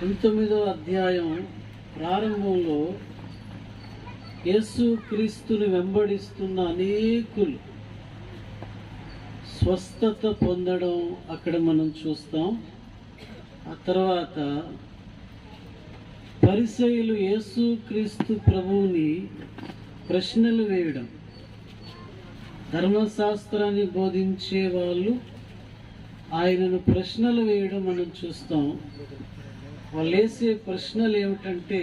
19వ అధ్యాయం ప్రారంభంలో యేసు క్రీస్తుని వెంబడిస్తున్న అనేకులు స్వస్థత పొందడం అక్కడ మనం చూస్తాం. ఆ తర్వాత పరిసయ్యులు యేసు క్రీస్తు ప్రభువుని ప్రశ్నలు వేయడం, ధర్మశాస్త్రాన్ని బోధించే వాళ్ళు ఆయనను ప్రశ్నలు వేయడం మనం చూస్తాం. వాళ్ళు వేసే ప్రశ్నలు ఏమిటంటే,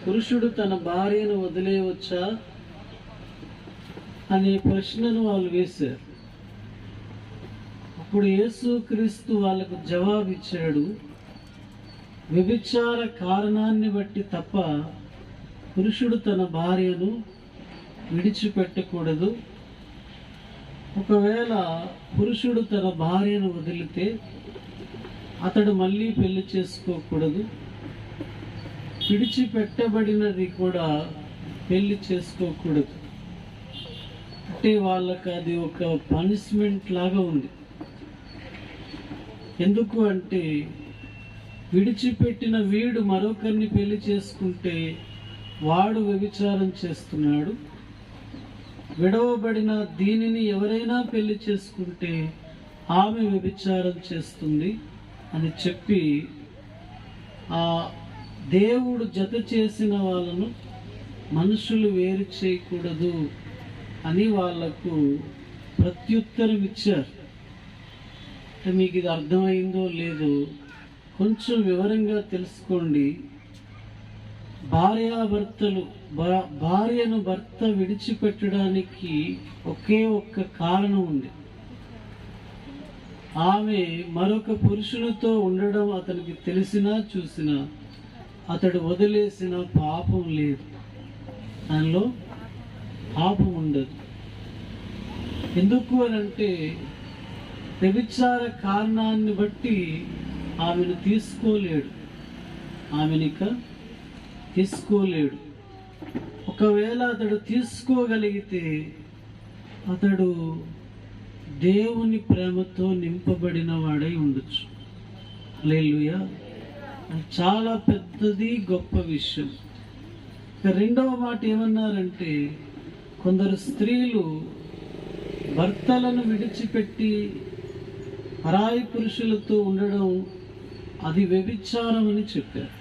పురుషుడు తన భార్యను వదిలేయవచ్చా అనే ప్రశ్నను వాళ్ళు వేశారు. అప్పుడు యేసు క్రీస్తు వాళ్ళకు జవాబు ఇచ్చాడు, వ్యభిచార కారణాన్ని బట్టి తప్ప పురుషుడు తన భార్యను విడిచిపెట్టకూడదు. ఒకవేళ పురుషుడు తన భార్యను వదిలితే అతడు మళ్ళీ పెళ్లి చేసుకోకూడదు. విడిచిపెట్టబడినది కూడా పెళ్లి చేసుకోకూడదు. అంటే వాళ్ళకి అది ఒక పనిష్మెంట్ లాగా ఉంది. ఎందుకు అంటే, విడిచిపెట్టిన వీడు మరొకరిని పెళ్లి చేసుకుంటే వాడు వ్యభిచారం చేస్తున్నాడు. విడవబడిన దీనిని ఎవరైనా పెళ్లి చేసుకుంటే ఆమె వ్యభిచారం చేస్తుంది అని చెప్పి, ఆ దేవుడు జత చేసిన వాళ్ళను మనుషులు వేరు చేయకూడదు అని వాళ్లకు ప్రత్యుత్తరం ఇచ్చారు. మీకు ఇది అర్థమైందో లేదో కొంచెం వివరంగా తెలుసుకోండి. భార్యను భర్త విడిచిపెట్టడానికి ఒకే ఒక్క కారణం ఉంది. ఆమె మరొక పురుషునితో ఉండడం అతనికి తెలిసినా చూసినా అతడు వదిలేసిన పాపం లేదు, దానిలో పాపం ఉండదు. ఎందుకు అనంటే, వ్యభిచార కారణాన్ని బట్టి ఆమెను తీసుకోలేడు. ఒకవేళ అతడు తీసుకోగలిగితే అతడు దేవుని ప్రేమతో నింపబడిన వాడై ఉండొచ్చు. హల్లెలూయా. చాలా పెద్దది, గొప్ప విషయం. రెండవ మాట ఏమన్నారంటే, కొందరు స్త్రీలు భర్తలను విడిచిపెట్టి పరాయి పురుషులతో ఉండడం అది వ్యభిచారం అని చెప్పారు.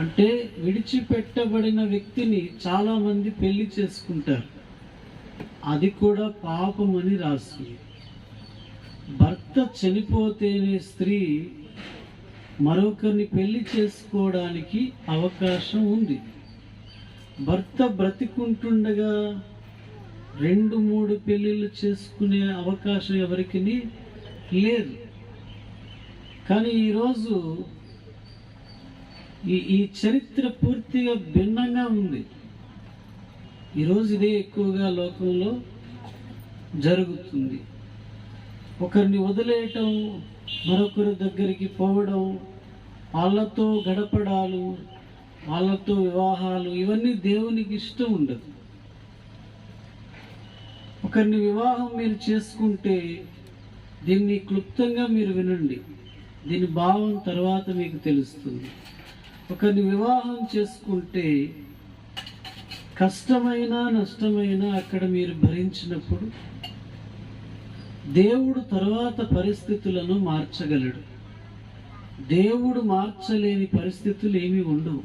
అంటే విడిచిపెట్టబడిన వ్యక్తిని చాలా మంది పెళ్లి చేసుకుంటారు, అది కూడా పాపం అని రాస్తుంది. భర్త చనిపోతేనే స్త్రీ మరొకరిని పెళ్లి చేసుకోవడానికి అవకాశం ఉంది. భర్త బ్రతికుంటుండగా 2-3 పెళ్ళిళ్ళు చేసుకునే అవకాశం ఎవరికి లేదు. కానీ ఈరోజు ఈ చరిత్ర పూర్తిగా భిన్నంగా ఉంది. ఈరోజు ఇదే ఎక్కువగా లోకంలో జరుగుతుంది. ఒకరిని వదిలేయటం, మరొకరి దగ్గరికి పోవడం, వాళ్ళతో గడపడాలు, వాళ్ళతో వివాహాలు, ఇవన్నీ దేవునికి ఇష్టం ఉండదు. ఒకరిని వివాహం మీరు చేసుకుంటే దీన్ని క్లుప్తంగా మీరు వినండి, దీని భావం తర్వాత మీకు తెలుస్తుంది. ఒకరిని వివాహం చేసుకుంటే కష్టమైన నష్టమైన అక్కడ మీరు భరించినప్పుడు దేవుడు తర్వాత పరిస్థితులను మార్చగలడు. దేవుడు మార్చలేని పరిస్థితులు ఏమీ ఉండవు.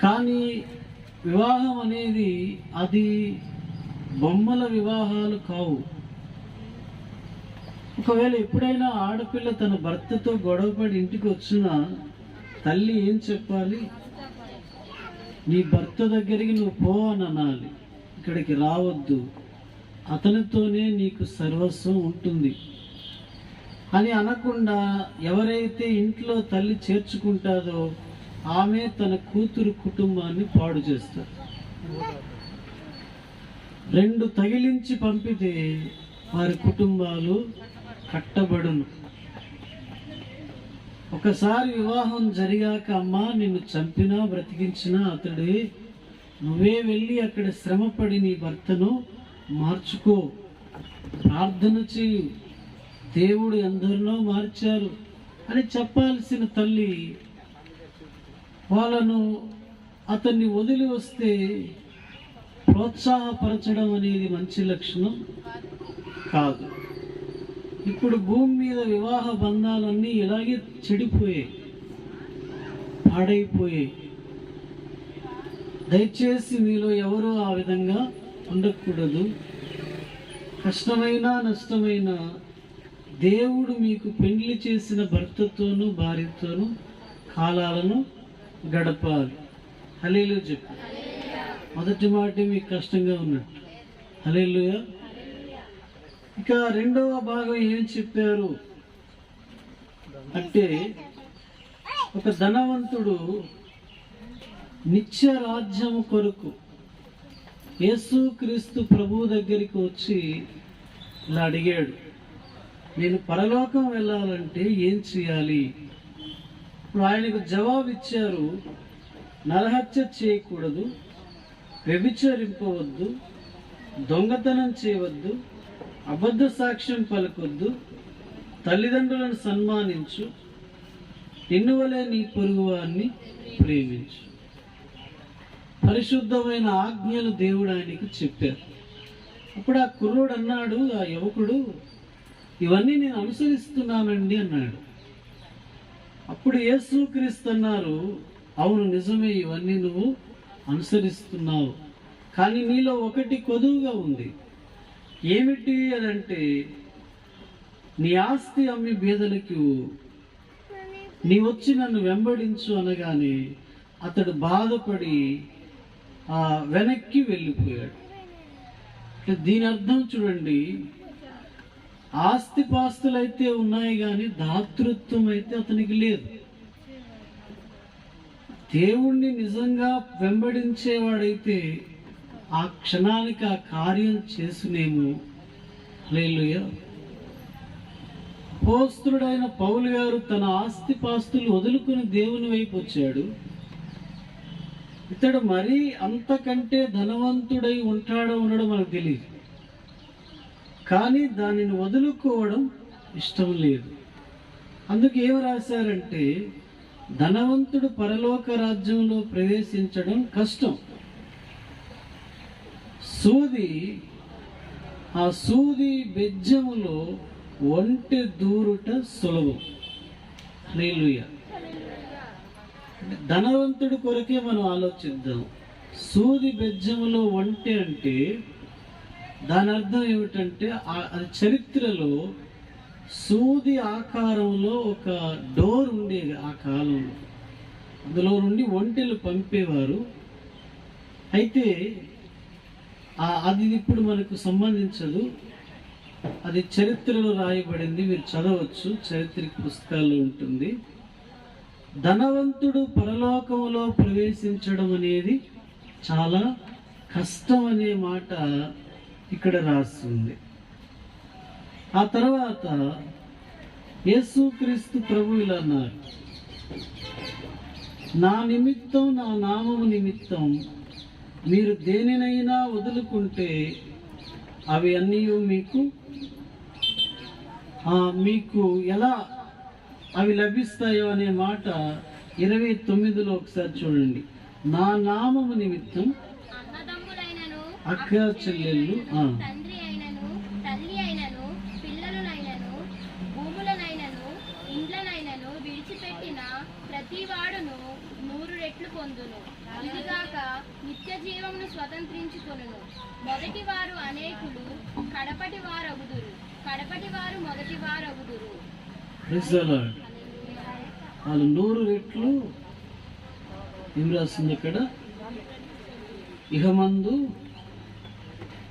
కానీ వివాహం అనేది అది బొమ్మల వివాహాలు కావు. ఒకవేళ ఎప్పుడైనా ఆడపిల్ల తన భర్తతో గొడవపడి ఇంటికి వచ్చినా తల్లి ఏం చెప్పాలి? నీ భర్త దగ్గరికి నువ్వు పో అని అనాలి, ఇక్కడికి రావద్దు, అతనితోనే నీకు సర్వస్వం ఉంటుంది అని అనకుండా, ఎవరైతే ఇంట్లో తల్లి చేర్చుకుంటాదో ఆమె తన కూతురు కుటుంబాన్ని పాడు చేస్తారు. 2 తగిలించి పంపితే వారి కుటుంబాలు కట్టబడును. ఒకసారి వివాహం జరిగాక, అమ్మా నిన్ను చంపినా బ్రతికించినా అతడే, నువ్వే వెళ్ళి అక్కడ శ్రమపడి నీ భర్తను మార్చుకో, ప్రార్థన చేయు, దేవుడు ఎందరినో మార్చారు అని చెప్పాల్సిన తల్లి వాళ్ళను అతన్ని వదిలి వస్తే ప్రోత్సాహపరచడం అనేది మంచి లక్షణం కాదు. ఇప్పుడు భూమి మీద వివాహ బంధాలన్నీ ఇలాగే చెడిపోయాయి, పాడైపోయాయి. దయచేసి మీలో ఎవరూ ఆ విధంగా ఉండకూడదు. కష్టమైన నష్టమైన దేవుడు మీకు పెండ్లి చేసిన భర్తతోనూ భార్యతోనూ కాలాలను గడపాలి. హల్లెలూయా చెప్పు. మొదటి మాట మీకు కష్టంగా ఉన్నట్టు. హల్లెలూయా. ఇక రెండవ భాగం ఏం చెప్పారు అంటే, ఒక ధనవంతుడు నిత్య రాజ్యము కొరకు యేసుక్రీస్తు ప్రభువు దగ్గరికి వచ్చి ఇలా అడిగాడు, నేను పరలోకం వెళ్ళాలంటే ఏం చేయాలి? ఇప్పుడు ఆయనకు జవాబు ఇచ్చారు, నరహత్య చేయకూడదు, వ్యభిచరింపవద్దు, దొంగతనం చేయవద్దు, అబద్ధ సాక్ష్యం పలకొద్దు, తల్లిదండ్రులను సన్మానించు, నిన్ను వలె నీ పొరుగువారిని ప్రేమించు. పరిశుద్ధమైన ఆజ్ఞలు దేవుడు ఆయనకి చెప్పారు. అప్పుడు ఆ కుర్రోడు అన్నాడు, ఆ యువకుడు, ఇవన్నీ నేను అనుసరిస్తున్నానండి అన్నాడు. అప్పుడు యేసుక్రీస్తు అన్నారు, అవును నిజమే, ఇవన్నీ నువ్వు అనుసరిస్తున్నావు, కానీ నీలో ఒకటి కొదువుగా ఉంది. ఏమిటి అదంటే, నీ ఆస్తి అమ్మి బీదలకు నీ వచ్చి నన్ను వెంబడించు అనగానే అతడు బాధపడి వెనక్కి వెళ్ళిపోయాడు. దీని అర్థం చూడండి, ఆస్తిపాస్తులు అయితే ఉన్నాయి కానీ దాతృత్వం అయితే అతనికి లేదు. దేవుణ్ణి నిజంగా వెంబడించేవాడైతే ఆ క్షణానికి ఆ కార్యం చేసునేమో. హల్లెలూయా. అపోస్తలుడైన పౌలు గారు తన ఆస్తిపాస్తులు వదులుకుని దేవుని వైపు వచ్చాడు. ఇతడు మరీ అంతకంటే ధనవంతుడై ఉంటాడో ఉండడం మనకు తెలియదు, కానీ దానిని వదులుకోవడం ఇష్టం లేదు. అందుకు ఏమి రాశారంటే, ధనవంతుడు పరలోక రాజ్యంలో ప్రవేశించడం కష్టం, ఆ సూది బెజ్జములో ఒంటె దూరుట సులభం. హల్లెలూయా. ధనవంతుడి కొరకే మనం ఆలోచిద్దాం. సూది బెజ్జములో ఒంటె అంటే దాని అర్థం ఏమిటంటే, అది చరిత్రలో సూది ఆకారంలో ఒక డోర్ ఉండేది ఆ కాలంలో, అందులో నుండి ఒంటెలు పంపేవారు. అయితే అది ఇప్పుడు మనకు సంబంధించదు, అది చరిత్రలో రాయబడింది, మీరు చదవచ్చు, చారిత్రక పుస్తకాల్లో ఉంటుంది. ధనవంతుడు పరలోకములో ప్రవేశించడం అనేది చాలా కష్టం అనే మాట ఇక్కడ రాస్తుంది. ఆ తర్వాత యేసుక్రీస్తు ప్రభు ఇలా అన్నారు, నా నిమిత్తం, నా నామము నిమిత్తం మీరు దేనినైనా వదులుకుంటే అవి అన్నీ మీకు ఎలా అవి లభిస్తాయో అనే మాట 29లో ఒకసారి చూడండి. నా నామము నిమిత్తం అక్క చెల్లెళ్ళు ప్రతివాడును 100 రెట్లు పొందును, ఇదిగాక నిత్య జీవమును స్వతంత్రించుకొనును. మొదటి వారు అనేకులు, కడపటి వారగుదురు, కడపటి వారు మొదటి వారగుదురు. వాళ్ళు 100 రెట్లు ఏం రాస్తుంది ఇక్కడ, ఇహమందు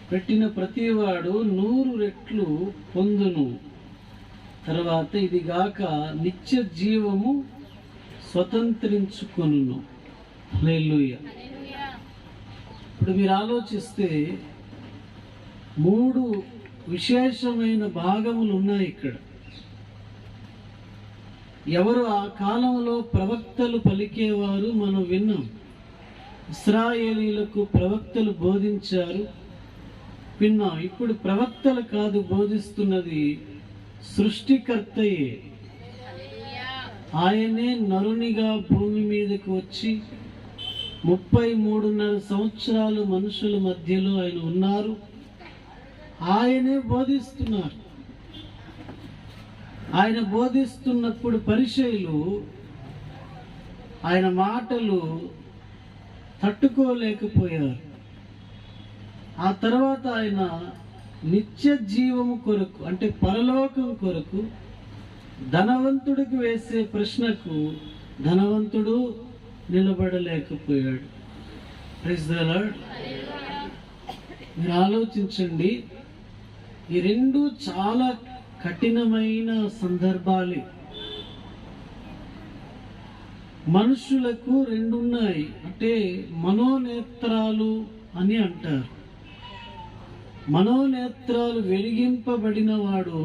పెట్టిన ప్రతివాడు 100 రెట్లు పొందును, తర్వాత ఇది గాక నిత్య జీవము స్వతంత్రించుకొనును. హల్లెలూయా. ఇప్పుడు మీరు ఆలోచిస్తే 3 విశేషమైన భాగములు ఉన్నాయి ఇక్కడ. ఎవరు ఆ కాలంలో ప్రవక్తలు పలికేవారు మనం విన్నాం. ఇశ్రాయేలీలకు ప్రవక్తలు బోధించారు, విన్నాం. ఇప్పుడు ప్రవక్తలు కాదు బోధిస్తున్నది, సృష్టికర్తయే. ఆయనే నరునిగా భూమి మీదకి వచ్చి 33.5 సంవత్సరాలు మనుషుల మధ్యలో ఆయన ఉన్నారు. ఆయనే బోధిస్తున్నారు. ఆయన బోధిస్తున్నప్పుడు పరిసయ్యులు ఆయన మాటలు తట్టుకోలేకపోయారు. ఆ తర్వాత ఆయన నిత్య జీవము కొరకు, అంటే పరలోకం కొరకు ధనవంతుడికి వేసే ప్రశ్నకు ధనవంతుడు నిలబడలేకపోయాడు. Praise the lord. మీరు ఆలోచించండి, ఈ రెండు చాలా కఠినమైన సందర్భాలు. మనుషులకు రెండు ఉన్నాయి, అంటే మనోనేత్రాలు అని అంటారు. మనోనేత్రాలు వెలిగింపబడిన వాడు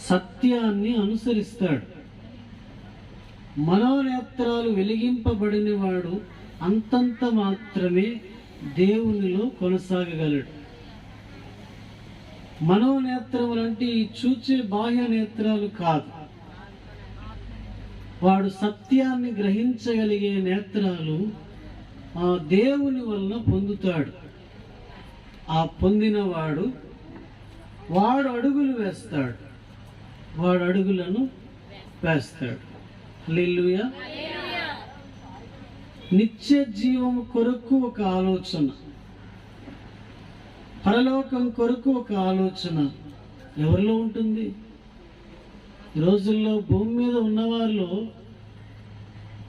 సత్యాన్ని అనుసరిస్తాడు. మనోనేత్రాలు వెలిగింపబడిన వాడు అంతంత మాత్రమే దేవునిలో కొనసాగగలడు. మనోనేత్రములంటే ఈ చూచే బాహ్య నేత్రాలు కాదు. వాడు సత్యాన్ని గ్రహించగలిగే నేత్రాలు ఆ దేవుని వలన పొందుతాడు. ఆ పొందిన వాడు అడుగులు వేస్తాడు, వాడు అడుగులను వేస్తాడు. హల్లెలూయా. నిత్య జీవము కొరకు ఒక ఆలోచన, పరలోకం కొరకు ఒక ఆలోచన ఎవరిలో ఉంటుంది? ఈ రోజుల్లో భూమి మీద ఉన్నవారిలో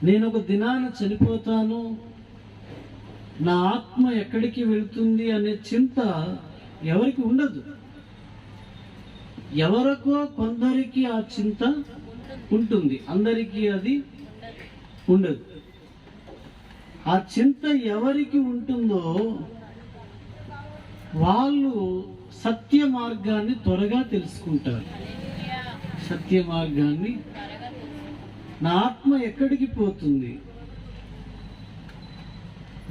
నేను ఒక దినాన చనిపోతాను, నా ఆత్మ ఎక్కడికి వెళ్తుంది అనే చింత ఎవరికి ఉండదు. ఎవరికో కొందరికి ఆ చింత ఉంటుంది, అందరికీ అది ఉండదు. ఆ చింత ఎవరికి ఉంటుందో వాళ్ళు సత్య మార్గాన్ని త్వరగా తెలుసుకుంటారు. సత్య మార్గాన్ని, నా ఆత్మ ఎక్కడికి పోతుంది,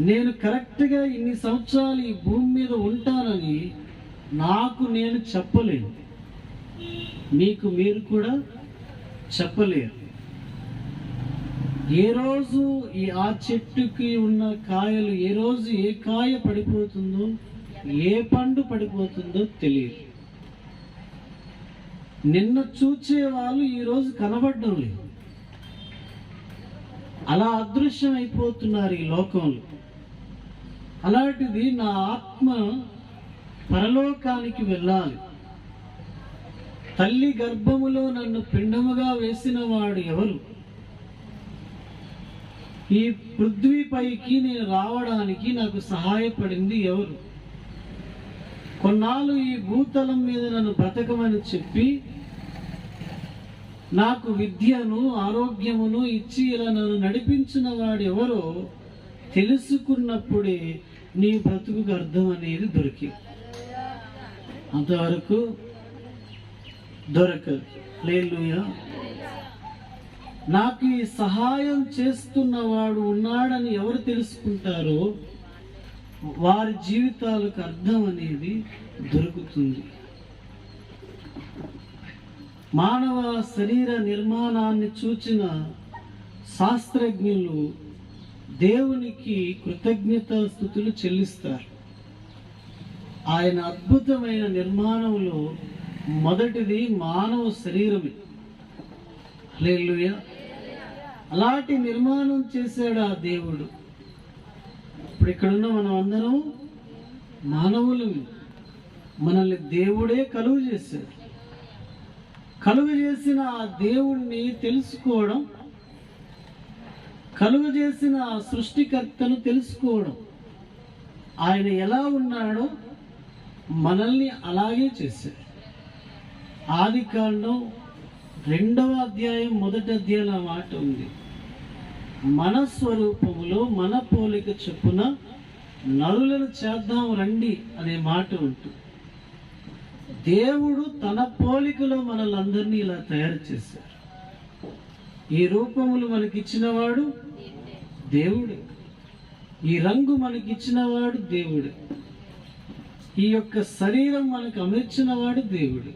నేను కరెక్ట్గా ఇన్ని సంవత్సరాలు ఈ భూమి మీద ఉంటానని నాకు నేను చెప్పలేను, మీకు మీరు కూడా చెప్పలేరు. ఏ రోజు ఆ చెట్టుకి ఉన్న కాయలు, ఏ రోజు ఏ కాయ పడిపోతుందో, ఏ పండు పడిపోతుందో తెలియదు. నిన్న చూచే వాళ్ళు ఈరోజు కనబడడం లేదు. అలా అదృశ్యం అయిపోతున్నారు ఈ లోకంలో. అలాంటిది నా ఆత్మ పరలోకానికి వెళ్ళాలి. తల్లి గర్భములో నన్ను పిండముగా వేసిన వాడు ఎవరు? ఈ పృథ్వీపైకి నేను రావడానికి నాకు సహాయపడింది ఎవరు? కొన్నాళ్ళు ఈ భూతలం మీద నన్ను బ్రతకమని చెప్పి నాకు విద్యను ఆరోగ్యమును ఇచ్చి ఇలా నన్ను నడిపించిన వాడు ఎవరో తెలుసుకున్నప్పుడే నీ బ్రతుకు అర్థం అనేది దొరికింది. అంతవరకు దొరకదు. హల్లెలూయా. నాకు ఈ సహాయం చేస్తున్నవాడు ఉన్నాడని ఎవరు తెలుసుకుంటారో వారి జీవితాలకు అర్థం అనేది దొరుకుతుంది. మానవ శరీర నిర్మాణాన్ని చూచిన శాస్త్రజ్ఞులు దేవునికి కృతజ్ఞతాస్తుతులు చెల్లిస్తారు. ఆయన అద్భుతమైన నిర్మాణంలో మొదటిది మానవ శరీరమే. హల్లెలూయా. అలాంటి నిర్మాణం చేశాడు ఆ దేవుడు. ఇప్పుడు ఇక్కడున్న మనం అందరం మానవులు. మనల్ని దేవుడే కలుగు చేశాడు. కలుగు చేసిన ఆ దేవుణ్ణి తెలుసుకోవడం, కలుగు చేసిన ఆ సృష్టికర్తను తెలుసుకోవడం, ఆయన ఎలా ఉన్నాడో మనల్ని అలాగే చేశాడు. ఆదికాండం 2వ అధ్యాయం 1వ అధ్యాయం మాట ఉంది, మన స్వరూపములో మన పోలిక చొప్పున నరులను చేద్దాం రండి అనే మాట ఉంటుంది. దేవుడు తన పోలికలో మనల్ని ఇలా తయారు చేశారు. ఈ రూపములు మనకిచ్చినవాడు దేవుడే, ఈ రంగు మనకిచ్చినవాడు దేవుడే, ఈ యొక్క శరీరం మనకు అమర్చినవాడు దేవుడే.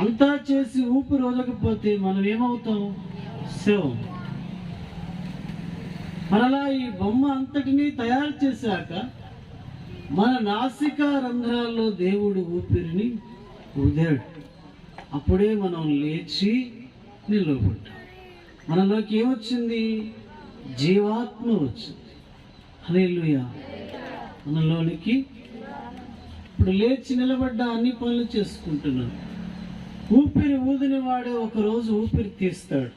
అంతా చేసి ఊపిరి వదలకపోతే మనం ఏమవుతాం? శవం. మరలా ఈ బొమ్మ అంతటినీ తయారు చేశాక మన నాసికా రంధ్రాల్లో దేవుడు ఊపిరిని ఊదాడు. అప్పుడే మనం లేచి నిలబడ్డాం. మనలోకి ఏమొచ్చింది? జీవాత్మ వచ్చింది. హల్లెలూయా. మనలోనికి ఇప్పుడు లేచి నిలబడ్డా అన్ని పనులు చేసుకుంటున్నాను. ఊపిరి ఊదిన వాడే ఒకరోజు ఊపిరి తీస్తాడు.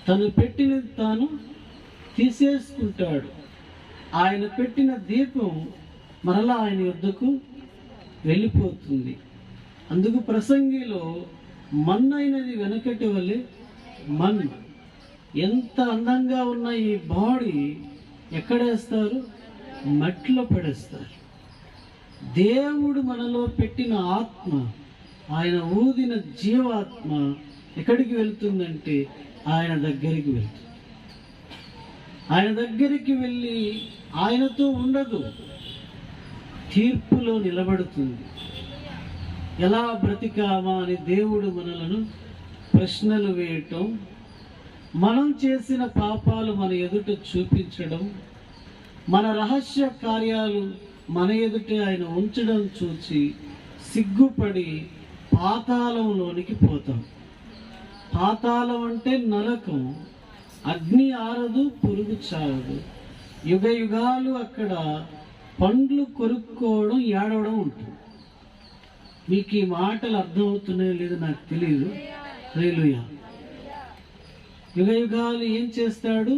తను పెట్టినది తాను తీసేసుకుంటాడు. ఆయన పెట్టిన దీపం మరలా ఆయన యొద్దకు వెళ్ళిపోతుంది. అందుకు ప్రసంగిలో మన్నైనది వెనకటి వలె మన్. ఎంత అందంగా ఉన్న ఈ బాడీ ఎక్కడేస్తారు? మట్టిలో పడేస్తారు. దేవుడు మనలో పెట్టిన ఆత్మ, ఆయన ఊదిన జీవాత్మ ఎక్కడికి వెళ్తుందంటే ఆయన దగ్గరికి వెళ్తుంది. ఆయన దగ్గరికి వెళ్ళి ఆయనతో ఉండదు, తీర్పులో నిలబడుతుంది. ఎలా బ్రతికామా అని దేవుడు మనలను ప్రశ్నలు వేయటం, మనం చేసిన పాపాలు మన ఎదుట చూపించడం, మన రహస్య కార్యాలు మన ఎదుటే ఆయన ఉంచడం చూసి సిగ్గుపడి పాతాళంలోనికి పోతాం. పాతాళం అంటే నరకం. అగ్ని ఆరదు, పురుగు చావదు. యుగ యుగాలు అక్కడ పండ్లు కొరుక్కోవడం, ఏడవడం ఉంటుంది. మీకు ఈ మాటలు అర్థమవుతున్నాయో లేదో నాకు తెలియదు. హల్లెలూయా. యుగ యుగాలు ఏం చేస్తాడు?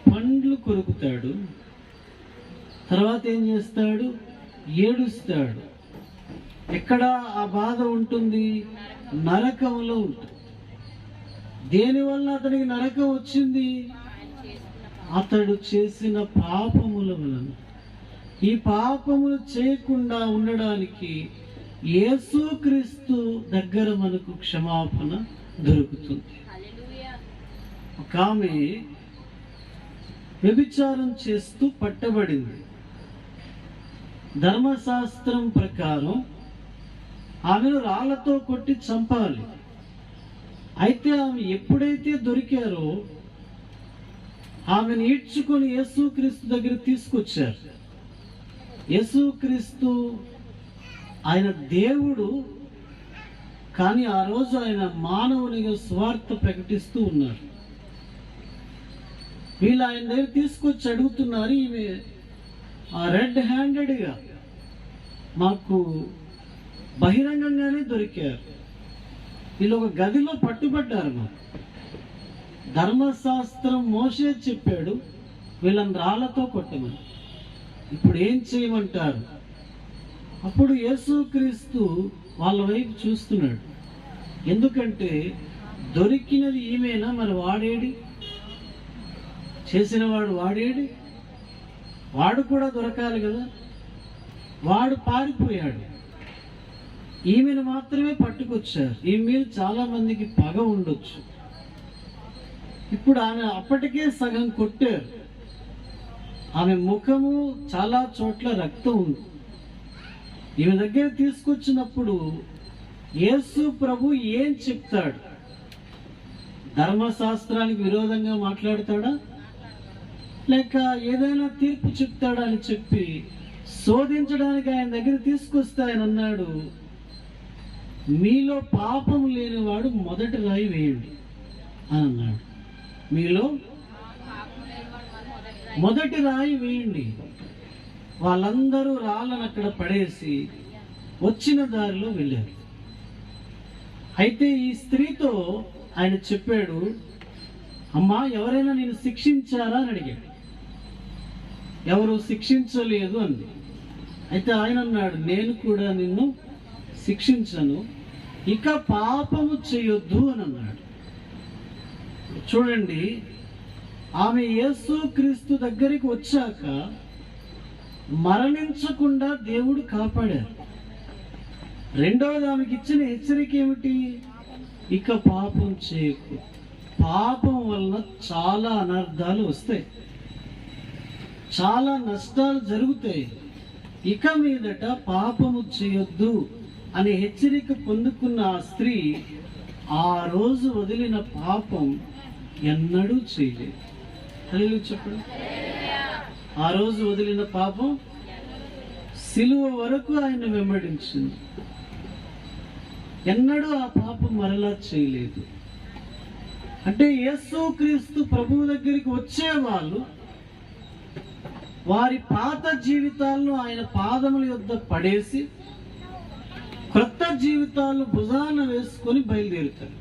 పండ్లు కొరుకుతాడు. తర్వాత ఏం చేస్తాడు? ఏడుస్తాడు. ఎక్కడ ఆ బాధ ఉంటుంది? నరకంలో ఉంటుంది. దేనివల్ల అతనికి నరకం వచ్చింది? అతడు చేసిన పాపముల వలన. ఈ పాపములు చేయకుండా ఉండడానికి యేసుక్రీస్తు దగ్గర మనకు క్షమాపణ దొరుకుతుంది. ఒక ఆమె వ్యభిచారం చేస్తూ పట్టబడింది. ధర్మశాస్త్రం ప్రకారం ఆమెను రాళ్లతో కొట్టి చంపాలి. అయితే ఆమె ఎప్పుడైతే దొరికారో ఆమెను ఈడ్చుకొని యేసుక్రీస్తు దగ్గర తీసుకొచ్చారు. యేసుక్రీస్తు ఆయన దేవుడు, కానీ ఆ రోజు ఆయన మానవునిగా స్వార్థ ప్రకటిస్తూ ఉన్నారు. వీళ్ళు ఆయన దగ్గర తీసుకొచ్చి అడుగుతున్నారు, ఈమె రెడ్ హ్యాండెడ్గా మాకు బహిరంగంగానే దొరికారు. వీళ్ళు ఒక గదిలో పట్టుబడ్డారు. మాకు ధర్మశాస్త్రం మోషే చెప్పాడు వీళ్ళని రాళ్లతో కొట్టమని. ఇప్పుడు ఏం చేయమంటారు? అప్పుడు యేసుక్రీస్తు వాళ్ళ వైపు చూస్తున్నాడు. ఎందుకంటే దొరికినది ఈమెనా, మరి వాడేడి? చేసినవాడు వాడేడి? వాడు కూడా దొరకాలి కదా. వాడు పారిపోయాడు. ఈమెను మాత్రమే పట్టుకొచ్చారు. ఈమె మీద చాలా మందికి పగ ఉండొచ్చు. ఇప్పుడు ఆమె అప్పటికే సగం కొట్టారు. ఆమె ముఖము చాలా చోట్ల రక్తం ఉంది. ఈమె దగ్గర తీసుకొచ్చినప్పుడు యేసు ప్రభు ఏం చెప్తాడు? ధర్మశాస్త్రానికి విరోధంగా మాట్లాడతాడా, లేక ఏదైనా తీర్పు చెప్తాడా అని చెప్పి శోధించడానికి ఆయన దగ్గర తీసుకొస్తే ఆయన అన్నాడు, మీలో పాపము లేనివాడు మొదటి రాయి వేయండి అని అన్నాడు. మీలో మొదటి రాయి వేయండి. వాళ్ళందరూ రాళ్ళను అక్కడ పడేసి వచ్చిన దారిలో వెళ్ళారు. అయితే ఈ స్త్రీతో ఆయన చెప్పాడు, అమ్మా ఎవరైనా నేను శిక్షించారా అని అడిగాడు. ఎవరు శిక్షించలేదు అంది. అయితే ఆయన అన్నాడు, నేను కూడా నిన్ను శిక్షించను, ఇక పాపము చేయొద్దు అని అన్నాడు. చూడండి, ఆమె యేసుక్రీస్తు దగ్గరికి వచ్చాక మరణించకుండా దేవుడు కాపాడారు. రెండవది ఆమెకి ఇచ్చిన హెచ్చరిక ఏమిటి? ఇక పాపం చేయకు. పాపం వలన చాలా అనర్థాలు వస్తాయి, చాలా నష్టాలు జరుగుతాయి. ఇక మీదట పాపము చేయొద్దు అనే హెచ్చరిక పొందుకున్న ఆ స్త్రీ ఆ రోజు వదిలిన పాపం ఎన్నడూ చేయలేదు. హల్లెలూయా చెప్పండి. ఆ రోజు వదిలిన పాపం సిలువ వరకు ఆయన వెంబడించింది. ఎన్నడూ ఆ పాపం మరలా చేయలేదు. అంటే యేసుక్రీస్తు ప్రభువు దగ్గరికి వచ్చేవాళ్ళు వారి పాత జీవితాలను ఆయన పాదముల యొద్ద పడేసి క్రొత్త జీవితాలను భుజాన వేసుకొని బయలుదేరుతారు.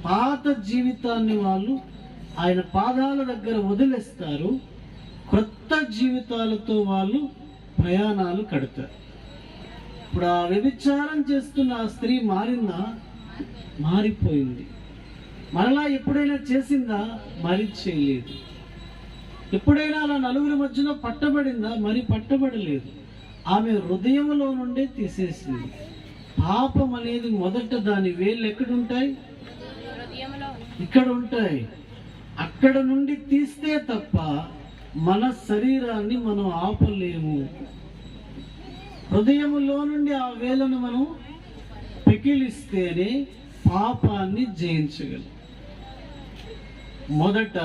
పాత జీవితాన్ని వాళ్ళు ఆయన పాదాల దగ్గర వదిలేస్తారు. క్రొత్త జీవితాలతో వాళ్ళు ప్రయాణాలు కడతారు. ఇప్పుడు ఆ వ్యభిచారం చేస్తున్న ఆ స్త్రీ మారిందా? మారిపోయింది. మరలా ఎప్పుడైనా చేసిందా? మరి చేయలేదు. ఎప్పుడైనా అలా నలుగురి మధ్యలో పట్టబడిందా? మరి పట్టబడలేదు. ఆమె హృదయంలో నుండే తీసేసింది. పాపం అనేది మొదట దాని వేళ్ళు ఎక్కడుంటాయి? ఇక్కడ ఉంటాయి. అక్కడ నుండి తీస్తే తప్ప మన శరీరాన్ని మనం ఆపలేము. హృదయములో నుండి ఆ వేలను మనం పెకిలిస్తేనే పాపాన్ని జయించగలం. మొదట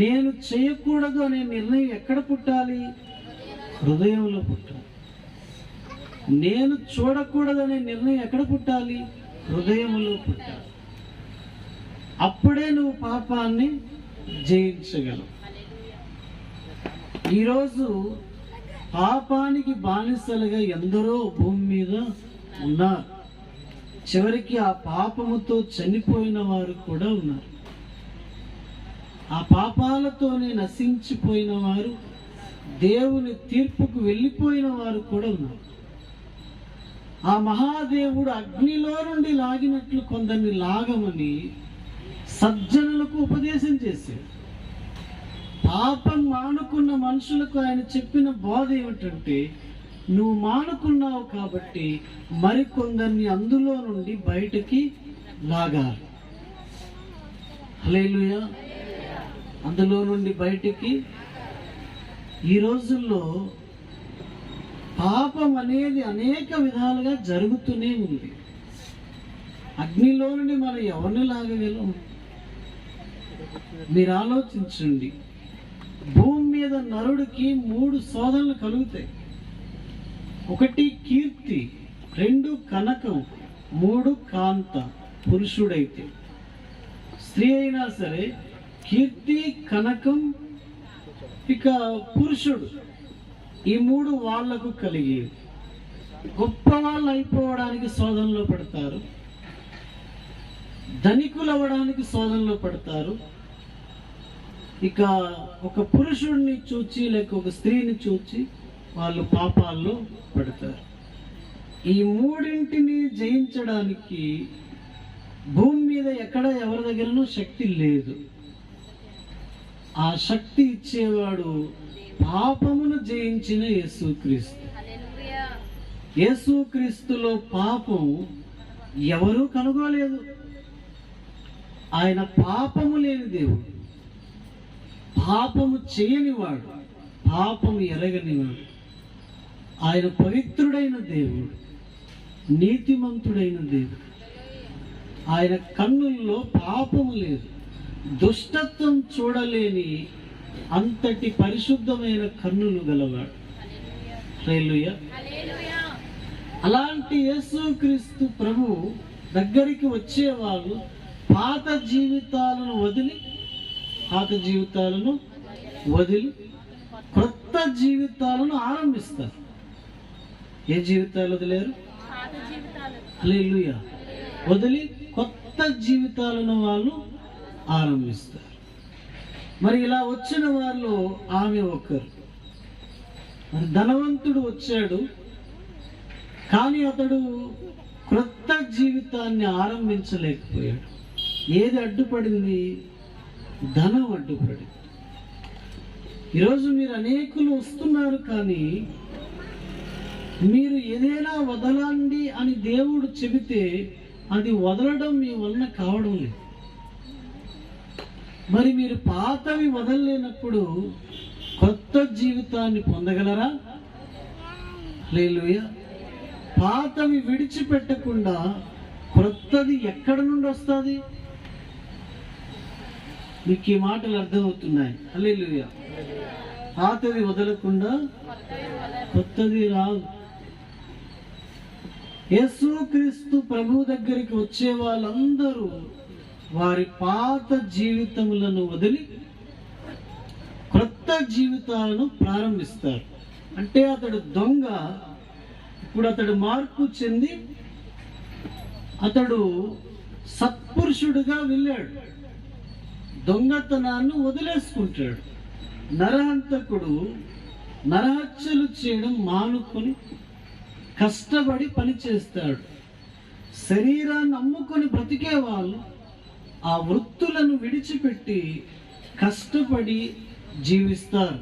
నేను చేయకూడదు అనే నిర్ణయం ఎక్కడ పుట్టాలి? హృదయంలో పుట్టాలి. నేను చూడకూడదు అనే నిర్ణయం ఎక్కడ పుట్టాలి? హృదయంలో పుట్టాలి. అప్పుడే నువ్వు పాపాన్ని జయించగలవు. ఈరోజు పాపానికి బానిసలుగా ఎందరో భూమి మీద ఉన్నారు. చివరికి ఆ పాపముతో చనిపోయిన వారు కూడా ఉన్నారు. ఆ పాపాలతోనే నశించిపోయిన వారు, దేవుని తీర్పుకు వెళ్ళిపోయిన వారు కూడా ఉన్నారు. ఆ మహాదేవుడు అగ్నిలో నుండి లాగినట్లు కొందరిని లాగమని సజ్జనులకు ఉపదేశం చేశాడు. పాపం మానుకున్న మనుషులకు ఆయన చెప్పిన బోధ ఏమిటంటే, నువ్వు మానుకున్నావు కాబట్టి మరికొందరిని అందులో నుండి బయటకి లాగాలి. హల్లెలూయా. అందులో నుండి బయటికి. ఈ రోజుల్లో పాపం అనేది అనేక విధాలుగా జరుగుతూనే ఉంది. అగ్నిలో నుండి మనం ఎవరిని లాగగలం? మీరు ఆలోచించండి. భూమి మీద నరుడికి 3 శోధనలు కలుగుతాయి. 1 కీర్తి, 2 కనకం, 3 కాంత. పురుషుడైతే స్త్రీ అయినా సరే కీర్తి, కనకం, ఇక పురుషుడు, ఈ 3 వాళ్లకు కలిగేవి. గొప్ప వాళ్ళు అయిపోవడానికి శోధనలో పడతారు, ధనికులు అవ్వడానికి శోధనలో పడతారు. ఇక ఒక పురుషుడిని చూచి లేక ఒక స్త్రీని చూచి వాళ్ళు పాపాల్లో పడతారు. ఈ 3 జయించడానికి భూమి మీద ఎక్కడ ఎవరి దగ్గరనూ శక్తి లేదు. ఆ శక్తి ఇచ్చేవాడు పాపమును జయించిన యేసుక్రీస్తు. యేసుక్రీస్తులో పాపం ఎవరూ కనుగోలేదు. ఆయన పాపము లేని దేవుడు, పాపము చేయనివాడు, పాపము ఎరగనివాడు. ఆయన పవిత్రుడైన దేవుడు, నీతిమంతుడైన దేవుడు. ఆయన కన్నుల్లో పాపము లేదు. దుష్టత్వం చూడలేని అంతటి పరిశుద్ధమైన కన్నులు గలవాడు. హల్లెలూయా. అలాంటి యేసుక్రీస్తు ప్రభు దగ్గరికి వచ్చేవాళ్ళు పాత జీవితాలను వదిలి కొత్త జీవితాలను ఆరంభిస్తారు. ఏ జీవితాలు వదిలేరు? హల్లెలూయా. వదిలి కొత్త జీవితాలను వాళ్ళు ఆరంభిస్తారు. మరి ఇలా వచ్చిన వాళ్ళు ఆమె ఒకరు. మరి ధనవంతుడు వచ్చాడు, కానీ అతడు క్రొత్త జీవితాన్ని ఆరంభించలేకపోయాడు. ఏది అడ్డుపడింది? ధనం అడ్డుపడింది. ఈరోజు మీరు అనేకులు వస్తున్నారు, కానీ మీరు ఏదైనా వదలండి అని దేవుడు చెబితే అది వదలడం మీ వలన కావడం లేదు. మరి మీరు పాతవి వదలలేనప్పుడు కొత్త జీవితాన్ని పొందగలరా? హల్లెలూయా. పాతవి విడిచిపెట్టకుండా క్రొత్తది ఎక్కడ నుండి వస్తుంది? మీకు ఈ మాటలు అర్థమవుతున్నాయి? హల్లెలూయా. పాతది వదలకుండా కొత్తది రాదు. యేసుక్రీస్తు ప్రభు దగ్గరికి వచ్చే వాళ్ళందరూ వారి పాత జీవితములను వదిలి క్రొత్త జీవితాలను ప్రారంభిస్తారు. అంటే అతడు దొంగ, ఇప్పుడు అతడు మార్పు చెంది అతడు సత్పురుషుడుగా వెళ్ళాడు. దొంగతనాన్ని వదిలేసుకుంటాడు. నరహంతకుడు నరహత్యలు చేయడం మానుకొని కష్టపడి పని చేస్తాడు. శరీరాన్ని అమ్ముకొని బ్రతికే వాళ్ళు ఆ వృత్తులను విడిచిపెట్టి కష్టపడి జీవిస్తారు.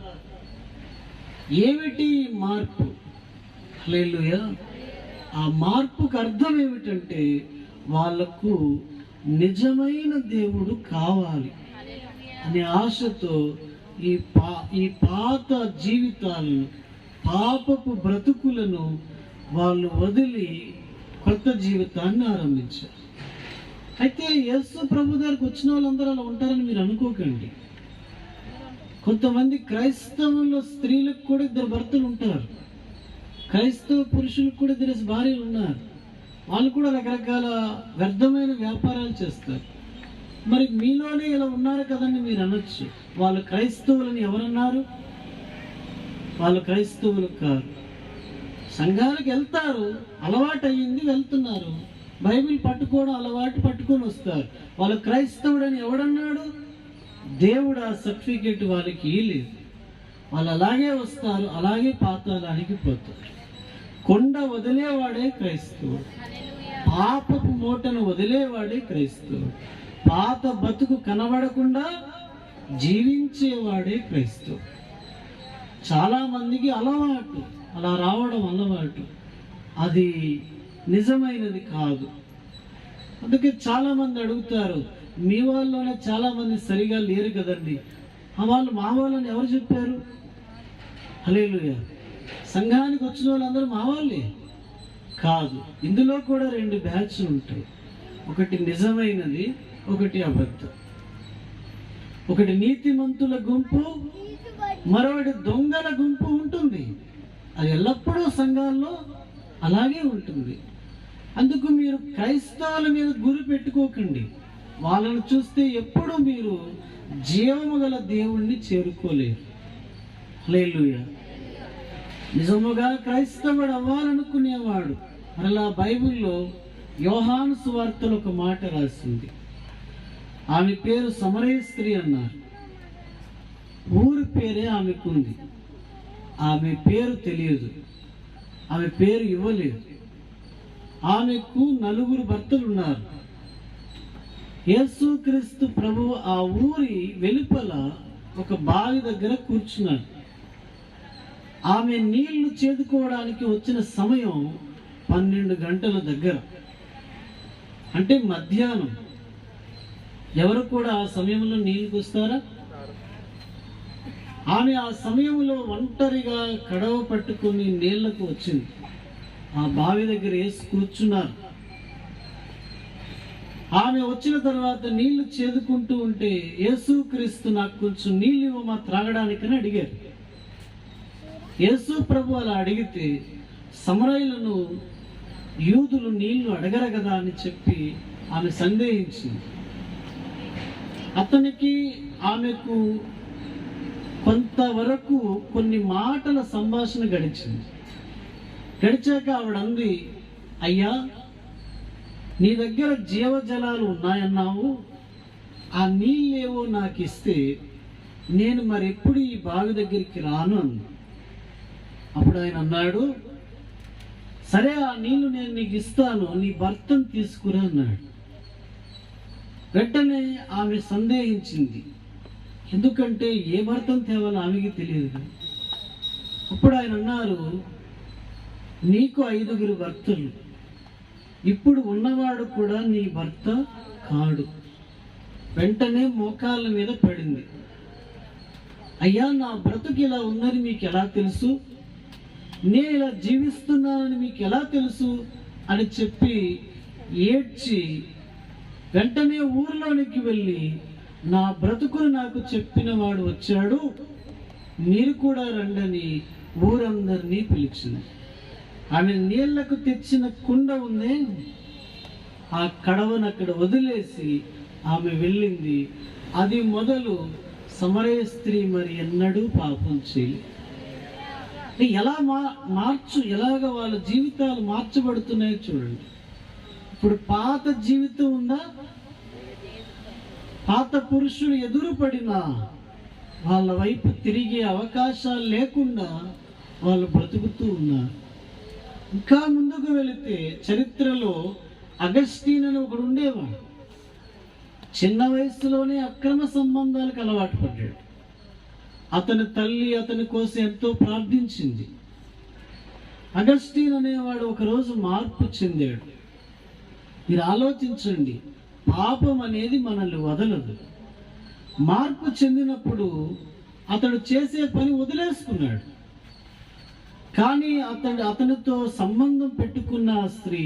ఏమిటి మార్పు? హల్లెలూయా. ఆ మార్పుకు అర్థం ఏమిటంటే వాళ్లకు నిజమైన దేవుడు కావాలి అనే ఆశతో ఈ పాత జీవితాలను, పాపపు బ్రతుకులను వాళ్ళు వదిలి కొత్త జీవితాన్ని ఆరంభించారు. అయితే యేసు ప్రభు దగ్గరికి వచ్చిన వాళ్ళందరూ అలా ఉంటారని మీరు అనుకోకండి. కొంతమంది క్రైస్తవుల స్త్రీలకు కూడా 2 భర్తలు ఉంటారు. క్రైస్తవ పురుషులకు కూడా 2 భార్యలు ఉన్నారు. వాళ్ళు కూడా రకరకాల వ్యర్థమైన వ్యాపారాలు చేస్తారు. మరి మీలోనే ఇలా ఉన్నారు కదండి మీరు అనొచ్చు. వాళ్ళు క్రైస్తవులని ఎవరన్నారు? వాళ్ళు క్రైస్తవులు కాదు. సంఘాలకు వెళ్తారు, అలవాటు అయ్యింది, వెళ్తున్నారు. బైబిల్ పట్టుకోవడం అలవాటు, పట్టుకొని వస్తారు. వాళ్ళు క్రైస్తవుడని ఎవడన్నాడు? దేవుడు ఆ సర్టిఫికేట్ వాళ్ళకి ఇవ్వలేదు. వాళ్ళు అలాగే వస్తారు, అలాగే పాతాళానికి పోతారు. కొండ వదిలేవాడే క్రైస్తవుడు. పాపపు మూటను వదిలేవాడే క్రైస్తవుడు. పాత బతుకు కనబడకుండా జీవించేవాడే క్రైస్తవుడు. చాలా మందికి అలవాటు, అలా రావడం అలవాటు, అది నిజమైనది కాదు. అందుకే చాలా మంది అడుగుతారు, మీ వాళ్ళలోనే చాలా మంది సరిగా లేరు కదండి. వాళ్ళు మా వాళ్ళని ఎవరు చెప్పారు? హల్లెలూయా. సంఘానికి వచ్చిన వాళ్ళందరూ మా వాళ్ళే కాదు. ఇందులో కూడా 2 బ్యాచ్లు ఉంటాయి. ఒకటి నిజమైనది, ఒకటి అబద్ధం. ఒకటి నీతిమంతుల గుంపు, మరొకటి దొంగల గుంపు ఉంటుంది. అది ఎల్లప్పుడూ సంఘాల్లో అలాగే ఉంటుంది. అందుకు మీరు క్రైస్తవుల మీద గురి పెట్టుకోకండి. వాళ్ళను చూస్తే ఎప్పుడు మీరు జీవము గల దేవుణ్ణి చేరుకోలేరు. హల్లెలూయా. నిజముగా క్రైస్తవుడు అవ్వాలనుకునేవాడు. మరలా బైబిల్లో యోహాను సువార్తలో ఒక మాట రాసింది. ఆమె పేరు సమరయ స్త్రీ అన్నారు. ఊరి పేరే ఆమెకుంది. ఆమె పేరు తెలియదు, ఆమె పేరు ఇవ్వలేదు. ఆమెకు 4 భర్తలు ఉన్నారు. యేసుక్రీస్తు ప్రభువు ఆ ఊరి వెలుపల ఒక బావి దగ్గర కూర్చున్నాడు. ఆమె నీళ్లు చేదుకోవడానికి వచ్చిన సమయం 12 గంటల దగ్గర, అంటే మధ్యాహ్నం. ఎవరు కూడా ఆ సమయంలో నీళ్ళకి వస్తారా? ఆమె ఆ సమయంలో ఒంటరిగా కడవ పట్టుకొని నీళ్లకు వచ్చింది. ఆ బావి దగ్గర వేసి కూర్చున్నారు. ఆమె వచ్చిన తర్వాత నీళ్లు చేదుకుంటూ ఉంటే, యేసుక్రీస్తు నాకు కొంచెం నీళ్ళు ఇవ్వమా త్రాగడానికని అడిగారు. యేసు ప్రభు అలా అడిగితే, సమరయులను యూదులు నీళ్లు అడగరు కదా అని చెప్పి ఆమె సందేహించింది. అతనికి ఆమెకు కొంతవరకు కొన్ని మాటల సంభాషణ గడిచింది. గడిచాక ఆవిడ అంది, అయ్యా, నీ దగ్గర జీవజలాలు ఉన్నాయన్నావు, ఆ నీళ్ళేవో నాకు ఇస్తే నేను మరి ఎప్పుడు ఈ బావి దగ్గరికి రాను అంది. అప్పుడు ఆయన అన్నాడు, సరే, ఆ నీళ్లు నేను నీకు ఇస్తాను, నీ భర్తను తీసుకురా అన్నాడు. వెంటనే ఆమె సందేహించింది. ఎందుకంటే ఏ భర్తను తేవాలో ఆమెకి తెలియదు కదా. అప్పుడు ఆయన అన్నారు, నీకు 5 భర్తలు, ఇప్పుడు ఉన్నవాడు కూడా నీ భర్త కాడు. వెంటనే మోకాళ్ళ మీద పడింది. అయ్యా, నా బ్రతుకు ఇలా ఉందని మీకు ఎలా తెలుసు? నేను ఇలా జీవిస్తున్నానని మీకు ఎలా తెలుసు అని చెప్పి ఏడ్చి వెంటనే ఊరిలోనికి వెళ్ళి, నా బ్రతుకును నాకు చెప్పిన వాడు వచ్చాడు, మీరు కూడా రండని ఊరందరినీ పిలిచింది. ఆమె నీళ్లకు తెచ్చిన కుండ ఉంది, ఆ కడవను అక్కడ వదిలేసి ఆమె వెళ్ళింది. అది మొదలు సమరయ స్త్రీ మరి ఎన్నడూ పాపం చేయలేదు. ఎలా ఎలాగ వాళ్ళ జీవితాలు మార్చబడుతున్నాయో చూడండి. ఇప్పుడు పాత జీవితం ఉందా? పాత పురుషులు ఎదురుపడినా వాళ్ళ వైపు తిరిగే అవకాశాలు లేకుండా వాళ్ళు బ్రతుకుతూ ఉన్నారు. ఇంకా ముందుకు వెళితే చరిత్రలో అగస్టీన్ అని ఒకడు ఉండేవాడు. చిన్న వయసులోనే అక్రమ సంబంధాలకు అలవాటు పడ్డాడు. అతని తల్లి అతని కోసం ఎంతో ప్రార్థించింది. అగస్టీన్ అనేవాడు ఒకరోజు మార్పు చెందాడు. మీరు ఆలోచించండి, పాపం అనేది మనల్ని వదలదు. మార్పు చెందినప్పుడు అతడు చేసే పని వదిలేసుకున్నాడు. కానీ అతనితో సంబంధం పెట్టుకున్న ఆ స్త్రీ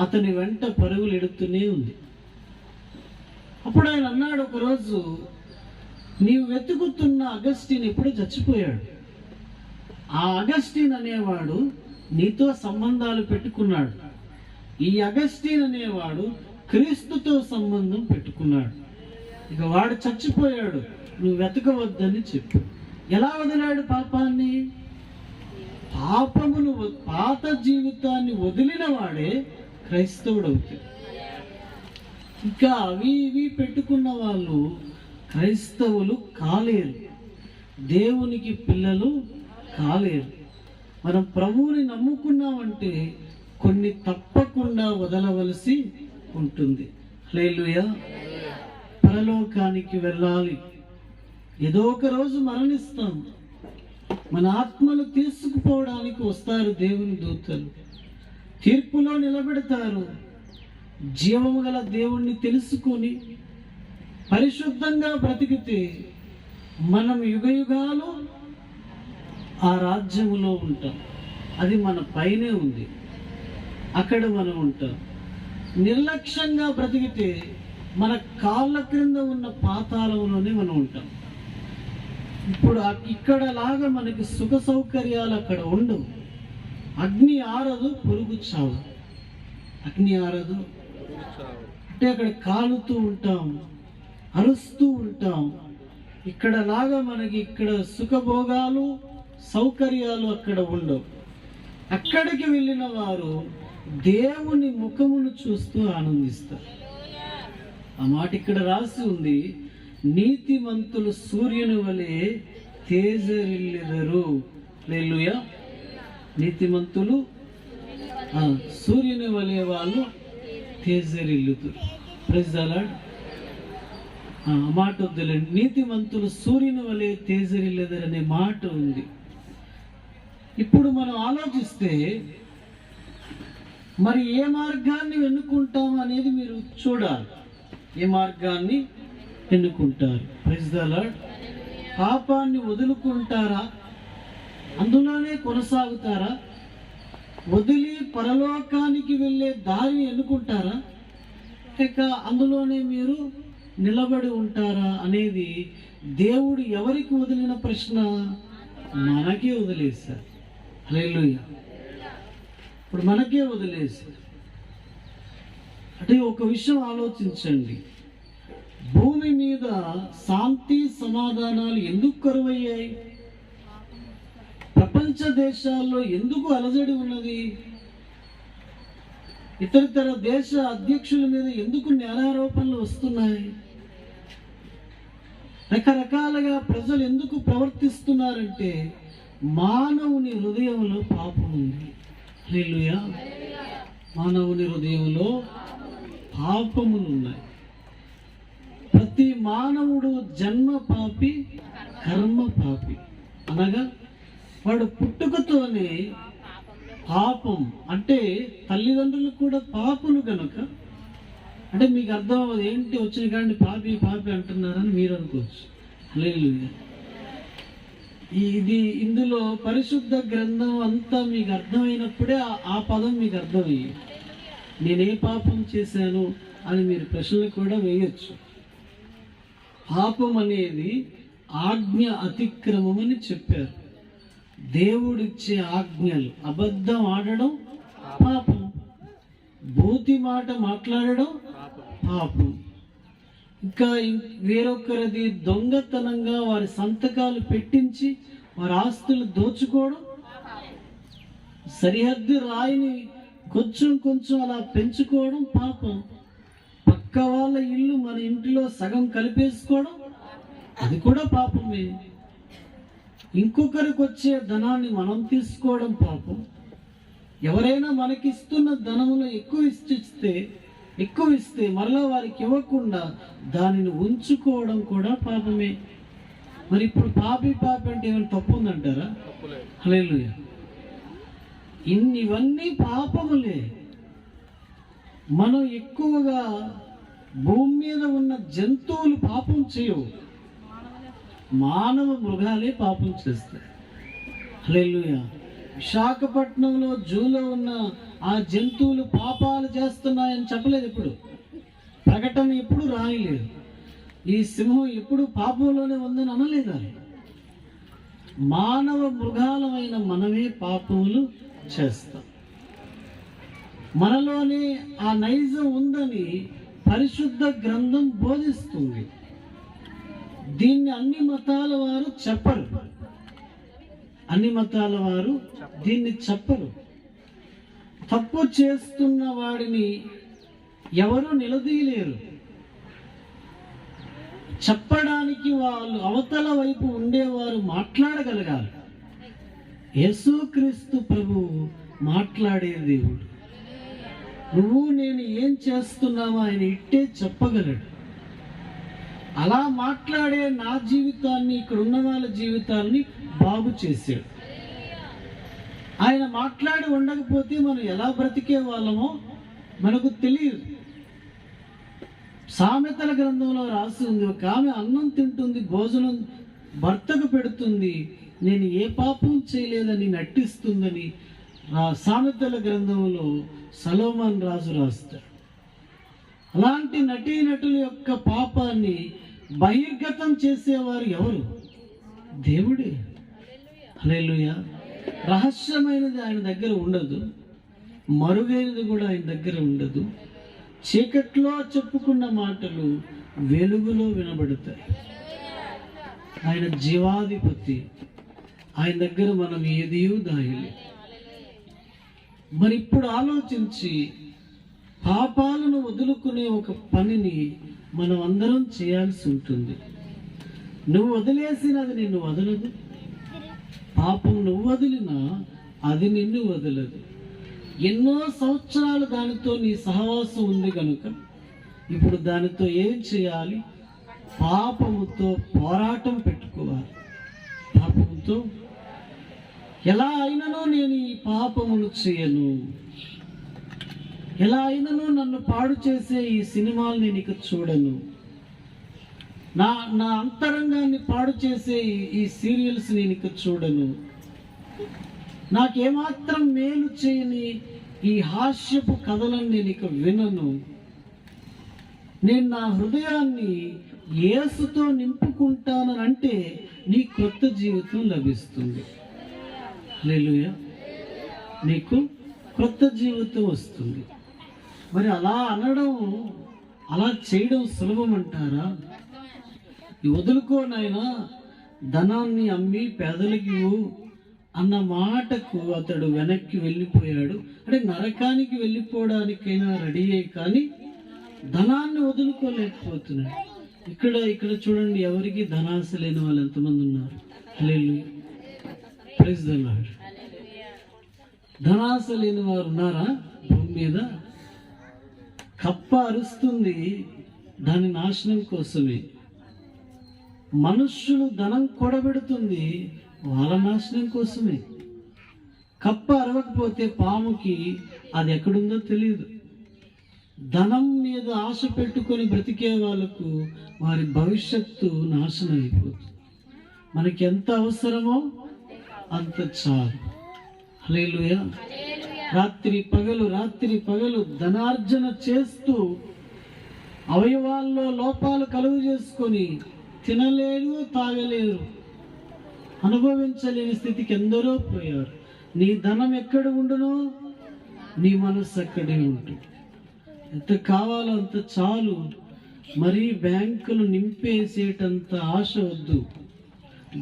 అతని వెంట పరుగులు ఎడుతూనే ఉంది. అప్పుడు ఆయన అన్నాడు ఒకరోజు, నీవు వెతుకుతున్న అగస్టీన్ ఎప్పుడు చచ్చిపోయాడు. ఆ అగస్టీన్ అనేవాడు నీతో సంబంధాలు పెట్టుకున్నాడు. ఈ అగస్టీన్ అనేవాడు క్రీస్తుతో సంబంధం పెట్టుకున్నాడు. ఇక వాడు చచ్చిపోయాడు, నువ్వు వెతకవద్దని చెప్పు. ఎలా వదిలాడు పాపాన్ని? పాపమును, పాత జీవితాన్ని వదిలిన వాడే క్రైస్తవుడు అవుతాడు. ఇంకా అవి ఇవి పెట్టుకున్న వాళ్ళు క్రైస్తవులు కాలేరు, దేవునికి పిల్లలు కాలేరు. మనం ప్రభువుని నమ్ముకున్నామంటే కొన్ని తప్పకుండా వదలవలసి ఉంటుంది. హల్లెలూయా. పరలోకానికి వెళ్ళాలి, ఏదో ఒక రోజు మరణిస్తాం. మన ఆత్మలు తీసుకుపోవడానికి వస్తారు దేవుని దూతలు, తీర్పులో నిలబెడతారు. జీవము గల దేవుణ్ణి తెలుసుకొని పరిశుద్ధంగా బ్రతికితే మనం యుగయుగాలు ఆ రాజ్యములో ఉంటాం. అది మన పైనే ఉంది, అక్కడ మనం ఉంటాం. నిర్లక్ష్యంగా బ్రతికితే మన కాళ్ళ క్రింద ఉన్న పాతాళంలోనే మనం ఉంటాం. ఇప్పుడు ఇక్కడ లాగా మనకి సుఖ సౌకర్యాలు అక్కడ ఉండవు. అగ్ని ఆరదు, పురుగు చావు. అగ్ని ఆరదు అంటే అక్కడ కాలుతూ ఉంటాం, అరుస్తూ ఉంటాం. ఇక్కడ లాగా మనకి ఇక్కడ సుఖభోగాలు సౌకర్యాలు అక్కడ ఉండవు. అక్కడికి వెళ్ళిన వారు దేవుని ముఖమును చూస్తూ ఆనందిస్తారు. ఆ మాట ఇక్కడ రాసి ఉంది, నీతిమంతులు సూర్యుని వలె తేజరిల్లెదరు. హల్లెలూయా. నీతిమంతులు సూర్యుని వలె వాళ్ళు తేజరిల్లుతారు. Praise the lord. ఆ మాట వద్దులేండి. నీతిమంతులు సూర్యుని వలె తేజరిల్లెదరు అనే మాట ఉంది. ఇప్పుడు మనం ఆలోచిస్తే మరి ఏ మార్గాన్ని ఎన్నుకుంటాం అనేది మీరు చూడాలి. ఏ మార్గాన్ని ఎన్నుకుంటారు? Praise the Lord. పాపాన్ని వదులుకుంటారా? అందులోనే కొనసాగుతారా? వదిలి పరలోకానికి వెళ్ళే దారిని ఎన్నుకుంటారా? ఇక అందులోనే మీరు నిలబడి ఉంటారా అనేది దేవుడు ఎవరికి వదిలిన ప్రశ్న? మనకే వదిలేశారు. హల్లెలూయా. ఇప్పుడు మనకే వదిలేశారు. అంటే ఒక విషయం ఆలోచించండి, భూమి మీద శాంతి సమాధానాలు ఎందుకు కరువయ్యాయి? ప్రపంచ దేశాల్లో ఎందుకు అలజడి ఉన్నది? ఇతర దేశ అధ్యక్షుల మీద ఎందుకు నేరారోపణలు వస్తున్నాయి? రకరకాలుగా ప్రజలు ఎందుకు ప్రవర్తిస్తున్నారంటే మానవుని హృదయంలో పాపం ఉంది. హల్లెలూయా. మానవుని హృదయంలో పాపములు ఉన్నాయి. ప్రతి మానవుడు జన్మ పాపి, కర్మ పాపి. అనగా వాడు పుట్టుకతోనే పాపం. అంటే తల్లిదండ్రులు కూడా పాపులు కనుక, అంటే మీకు అర్థం అవ్వదు, ఏంటి వచ్చిన కానీ పాపి పాపి అంటున్నారని మీరు అనుకోవచ్చు. హల్లెలూయా. ఇది ఇందులో పరిశుద్ధ గ్రంథం అంతా మీకు అర్థమైనప్పుడే ఆ పదం మీకు అర్థమయ్యి నేనే పాపం చేశాను అని మీరు ప్రశ్నలు కూడా వేయొచ్చు. పాపం అనేది ఆజ్ఞ అతిక్రమం అని చెప్పారు. దేవుడిచ్చే ఆజ్ఞలు, అబద్ధం ఆడడం పాపం, భూతి మాట మాట్లాడడం పాపం, ఇంకా వేరొకరిది దొంగతనంగా వారి సంతకాలు పెట్టించి వారి ఆస్తులు దోచుకోవడం, సరిహద్దు రాయిని కొంచెం కొంచెం అలా పెంచుకోవడం పాపం, పక్క వాళ్ళ ఇల్లు మన ఇంటిలో సగం కలిపేసుకోవడం అది కూడా పాపమే, ఇంకొకరికి వచ్చే ధనాన్ని మనం తీసుకోవడం పాపం, ఎవరైనా మనకిస్తున్న ధనములో ఎక్కువ ఇస్తే మరలా వారికి ఇవ్వకుండా దానిని ఉంచుకోవడం కూడా పాపమే. మరి ఇప్పుడు పాపి అంటే ఏమైనా తప్పు ఉందంటారా? హల్లెలూయా. ఇవన్నీ పాపములే. మనం ఎక్కువగా భూమి మీద ఉన్న జంతువులు పాపం చేయవు, మానవ మృగాలే పాపం చేస్తాయి. హల్లెలూయా. విశాఖపట్నంలో జూలో ఉన్న ఆ జంతువులు పాపాలు చేస్తున్నాయని చెప్పలేదు, ఎప్పుడు ప్రకటన ఎప్పుడు రాయలేదు. ఈ సింహం ఎప్పుడు పాపంలోనే ఉందని అనలేదు. మానవ మృగాలమైన మనమే పాపములు చేస్తాం. మనలోనే ఆ నైజం ఉందని పరిశుద్ధ గ్రంథం బోధిస్తుంది. దీన్ని అన్ని మతాల వారు చెప్పరు, దీన్ని చెప్పరు. తప్పు చేస్తున్న వాడిని ఎవరు నిలదీయలేరు. చెప్పడానికి వాళ్ళు అవతల వైపు ఉండేవారు మాట్లాడగలగాలి. యేసుక్రీస్తు ప్రభువు మాట్లాడే దేవుడు. నువ్వు నేను ఏం చేస్తున్నామో ఆయన ఇట్టే చెప్పగలడు. అలా మాట్లాడే నా జీవితాన్ని, ఇక్కడ ఉన్న వాళ్ళ జీవితాన్ని బాగు చేశాడు. ఆయన మాట్లాడి ఉండకపోతే మనం ఎలా బ్రతికే వాళ్ళమో మనకు తెలియదు. సామెతల గ్రంథంలో రాసి ఉంది, ఒక ఆమె అన్నం తింటుంది, భోజనం భర్తకు పెడుతుంది, నేను ఏ పాపం చేయలేదని నటిస్తుందని సామెతల గ్రంథంలో సొలొమోను రాజు రాస్తాడు. అలాంటి నటీనటుల యొక్క పాపాన్ని బహిర్గతం చేసేవారు ఎవరు? దేవుడే. హల్లెలూయా. రహస్యమైనది ఆయన దగ్గర ఉండదు, మరుగైనది కూడా ఆయన దగ్గర ఉండదు. చీకట్లో చెప్పుకున్న మాటలు వెలుగులో వినబడతాయి. ఆయన జీవాధిపతి, ఆయన దగ్గర మనం ఏదియూ దాయలే. మరి ఇప్పుడు ఆలోచించి పాపాలను వదులుకునే ఒక పనిని మనం అందరం చేయాల్సి ఉంటుంది. నువ్వు వదిలేసినది నిన్ను వదలదు, పాపం నువ్వు వదిలినా అది నిన్ను వదలదు. ఎన్నో సంవత్సరాలు దానితో నీ సహవాసం ఉంది కనుక ఇప్పుడు దానితో ఏం చేయాలి? పాపముతో పోరాటం పెట్టుకోవాలి. పాపముతో ఎలా అయినను నేను ఈ పాపములు చేయను, ఎలా అయినను నన్ను పాడు చేసే ఈ సినిమాలు నేను ఇక చూడను, నా అంతరంగాన్ని పాడు చేసే ఈ సీరియల్స్ నేను ఇక చూడను, నాకేమాత్రం మేలు చేయని ఈ హాస్యపు కథలను నేను ఇక వినను, నేను నా హృదయాన్ని యేసుతో నింపుకుంటానంటే నీ కొత్త జీవితం లభిస్తుంది. హల్లెలూయా. నీకు కొత్త జీవితం వస్తుంది. మరి అలా అనడం, అలా చేయడం సులభం అంటారా? వదులుకోనైనా ధనాన్ని అమ్మి పేదలకి ఇవ్వు అన్న మాటకు అతడు వెనక్కి వెళ్ళిపోయాడు. అంటే నరకానికి వెళ్ళిపోవడానికైనా రెడీ అయ్యి, కానీ ధనాన్ని వదులుకోలేకపోతున్నాడు. ఇక్కడ చూడండి, ఎవరికి ధనాశ లేని వాళ్ళు ఎంతమంది ఉన్నారు. హల్లెలూయా. Praise the lord. ధనాశ లేని వారు ఉన్నారా భూమి మీద? కప్ప అరుస్తుంది దాని నాశనం కోసమే. మనుష్యులు ధనం కూడబెడుతుంది వాళ్ళ నాశనం కోసమే. కప్ప అరవకపోతే పాముకి అది ఎక్కడుందో తెలియదు. ధనం మీద ఆశ పెట్టుకొని బ్రతికే వాళ్ళకు వారి భవిష్యత్తు నాశనం అయిపోతుంది. మనకి ఎంత అవసరమో అంత చాలు. హల్లెలూయా. రాత్రి పగలు ధనార్జన చేస్తూ అవయవాల్లో లోపాలు కలుగు చేసుకొని తినలేరు, తాగలేరు, అనుభవించలేని స్థితికి ఎందరో పోయారు. నీ ధనం ఎక్కడ ఉండునో నీ మనస్సు అక్కడే ఉంటుంది. ఎంత కావాలో అంత చాలు. మరీ బ్యాంకులు నింపేసేటంత ఆశ వద్దు.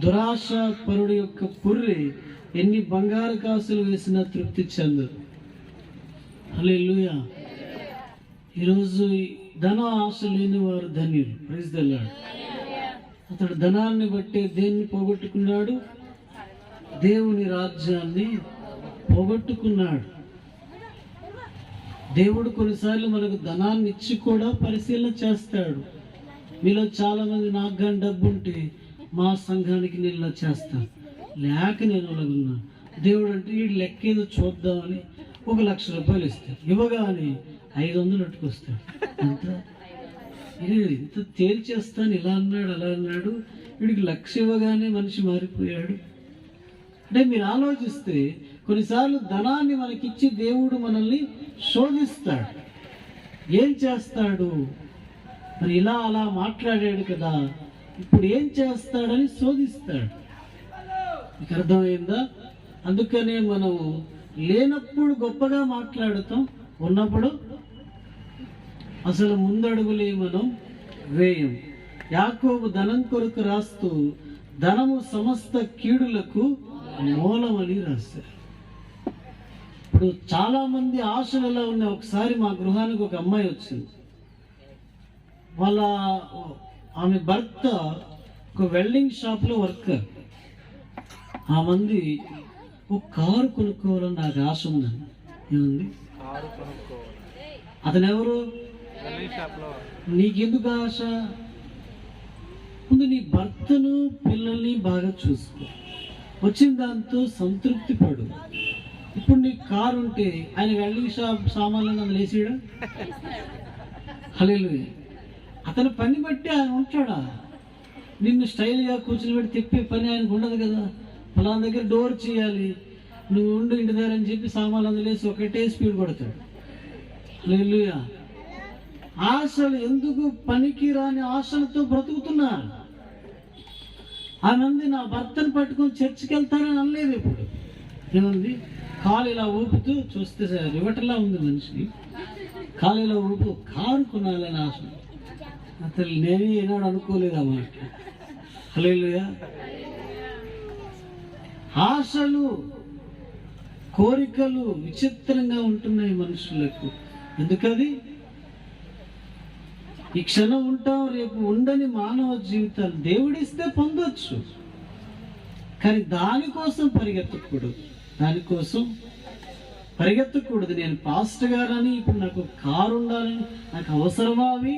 దురాశ పరుడు యొక్క పుర్రె ఎన్ని బంగారు కాసులు వేసినా తృప్తి చెందదు. హల్లెలూయా. ఈరోజు ధన ఆశ లేని వారు ధన్యులు. Praise the Lord. అతడు ధనాన్ని బట్టి దేన్ని పోగొట్టుకున్నాడు? దేవుని రాజ్యాన్ని పోగొట్టుకున్నాడు. దేవుడు కొన్నిసార్లు మనకు ధనాన్ని ఇచ్చి కూడా పరిశీలన చేస్తాడు. మీలో చాలా మంది నాకు కానీ డబ్బు ఉంటే మా సంఘానికి నేను ఇలా చేస్తాను, లేక నేను అలాగున్నా. దేవుడు అంటే ఈ లెక్క ఏదో చూద్దామని ₹1,00,000 ఇస్తాడు. ఇవ్వగానే 500 అట్టుకొస్తాడు. అంత ఇంత తేల్చేస్తాను, ఇలా అన్నాడు అలా అన్నాడు. వీడికి 1,00,000 ఇవ్వగానే మనిషి మారిపోయాడు. అంటే మీరు ఆలోచిస్తే కొన్నిసార్లు ధనాన్ని మనకిచ్చి దేవుడు మనల్ని శోధిస్తాడు. ఏం చేస్తాడు? మరి ఇలా అలా మాట్లాడాడు కదా, ఇప్పుడు ఏం చేస్తాడని శోధిస్తాడు. మీకు అర్థమైందా? అందుకనే మనం లేనప్పుడు గొప్పగా మాట్లాడుతాం, ఉన్నప్పుడు అసలు ముందడుగులే మనం వేయం. యాకోబు ధనం కొరకు రాస్తూ ధనము సమస్త కీడులకు మూలమని రాశారు. ఇప్పుడు చాలా మంది ఆశలు ఎలా ఉన్నాయి. ఒకసారి మా గృహానికి ఒక అమ్మాయి వచ్చింది. ఆమె భర్త ఒక వెల్డింగ్ షాప్లో వర్కర్. ఆ మంది ఒక కారు కొనుక్కోవాలని నాకు ఆశ ఉందండి. ఏముంది? అతను ఎవరు? నీకెందుకు ఆశ? ముందు నీ భర్తను పిల్లల్ని బాగా చూసుకో, వచ్చిన దాంతో సంతృప్తి పడు. ఇప్పుడు నీకు కారు ఉంటే ఆయన వెల్డింగ్ షాప్ సామాన్లను అందులో వేసాడా? హల్లెలూయా. అతని పని బట్టి ఆయన ఉంటాడా? నిన్ను స్టైల్గా కూర్చుని పెట్టి తిప్పే పని ఆయనకు ఉండదు కదా. ఫలానా దగ్గర డోర్ చేయాలి, నువ్వు ఉండు ఇంటి దగ్గర అని చెప్పి సామాన్లు అందులో వేసి ఒకటే స్పీడ్ కొడతాడు. హల్లెలూయా. ఆశలు ఎందుకు? పనికి రాని ఆశలతో బ్రతుకుతున్నారు. ఆ మంది నా భర్తను పట్టుకొని చర్చికి వెళ్తారని అనలేదు. ఇప్పుడు ఏముంది? కాలు ఇలా ఊపుతూ చూస్తే రివటర్లా ఉంది మనిషి. కాలు ఇలా ఊపు, కారు కొనాలని ఆశ. అసలు నేనే ఏనాడు అనుకోలేదు అన్నమాట. హల్లెలూయా. ఆశలు, కోరికలు విచిత్రంగా ఉంటున్నాయి మనుషులకు. ఎందుకది? ఈ క్షణం ఉంటాం, రేపు ఉండని మానవ జీవితాలు దేవుడిస్తే పొందొచ్చు, కానీ దానికోసం పరిగెత్తకూడదు. నేను పాస్టర్ గారని ఇప్పుడు నాకు కారు ఉండాలని నాకు అవసరమా? అవి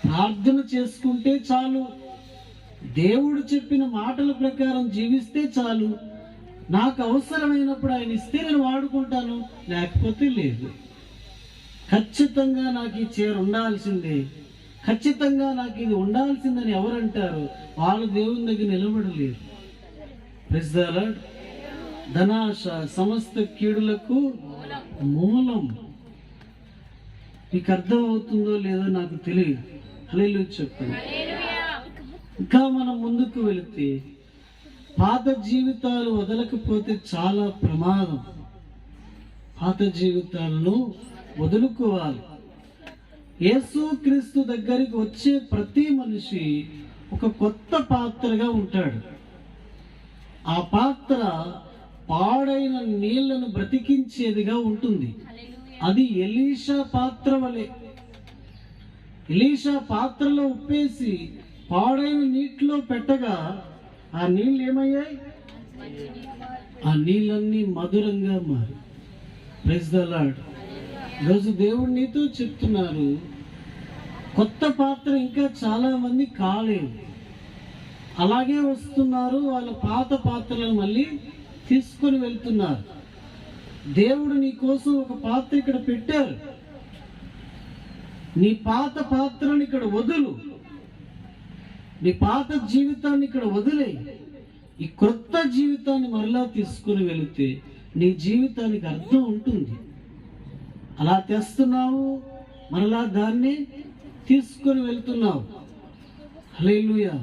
ప్రార్థన చేసుకుంటే చాలు, దేవుడు చెప్పిన మాటల ప్రకారం జీవిస్తే చాలు. నాకు అవసరమైనప్పుడు ఆయన ఇస్తే నేను వాడుకుంటాను, లేకపోతే లేదు. ఖచ్చితంగా నాకు ఈ చీర ఉండాల్సిందే, ఖచ్చితంగా నాకు ఇది ఉండాల్సిందని ఎవరంటారు? వాళ్ళు దేవుని దగ్గర నిలబడలేరు. Praise the lord. ధనాశ సమస్త కీడులకు మూలం. మీకు అర్థం అవుతుందో లేదో నాకు తెలియదు. హల్లెలూయా చెప్పండి. ఇంకా మనం ముందుకు వెళితే పాత జీవితాలు వదలకపోతే చాలా ప్రమాదం. పాత జీవితాలను వదులుకోవాలి. యేసు క్రీస్తు దగ్గరికి వచ్చే ప్రతి మనిషి ఒక కొత్త పాత్రగా ఉంటాడు. ఆ పాత్ర పాడైన నీళ్లను బ్రతికించేదిగా ఉంటుంది. అది ఎలీషా పాత్ర వలె. ఎలీషా పాత్రలో ఉప్పేసి పాడైన నీటిలో పెట్టగా ఆ నీళ్ళు ఏమయ్యాయి? ఆ నీళ్ళన్నీ మధురంగా మారి. Praise the Lord. ఈరోజు దేవుడు నీతో చెప్తున్నారు, కొత్త పాత్ర ఇంకా చాలా మంది కాలేదు, అలాగే వస్తున్నారు. వాళ్ళ పాత పాత్రలను మళ్ళీ తీసుకొని వెళ్తున్నారు. దేవుడు నీ కోసం ఒక పాత్ర ఇక్కడ పెట్టారు. నీ పాత పాత్రను ఇక్కడ వదులు. నీ పాత జీవితాన్ని ఇక్కడ వదిలే ఈ క్రొత్త జీవితాన్ని మరలా తీసుకుని వెళితే నీ జీవితానికి అర్థం ఉంటుంది. అలా తెస్తున్నావు, మరలా దాన్ని తీసుకొని వెళ్తున్నావు. హల్లెలూయా.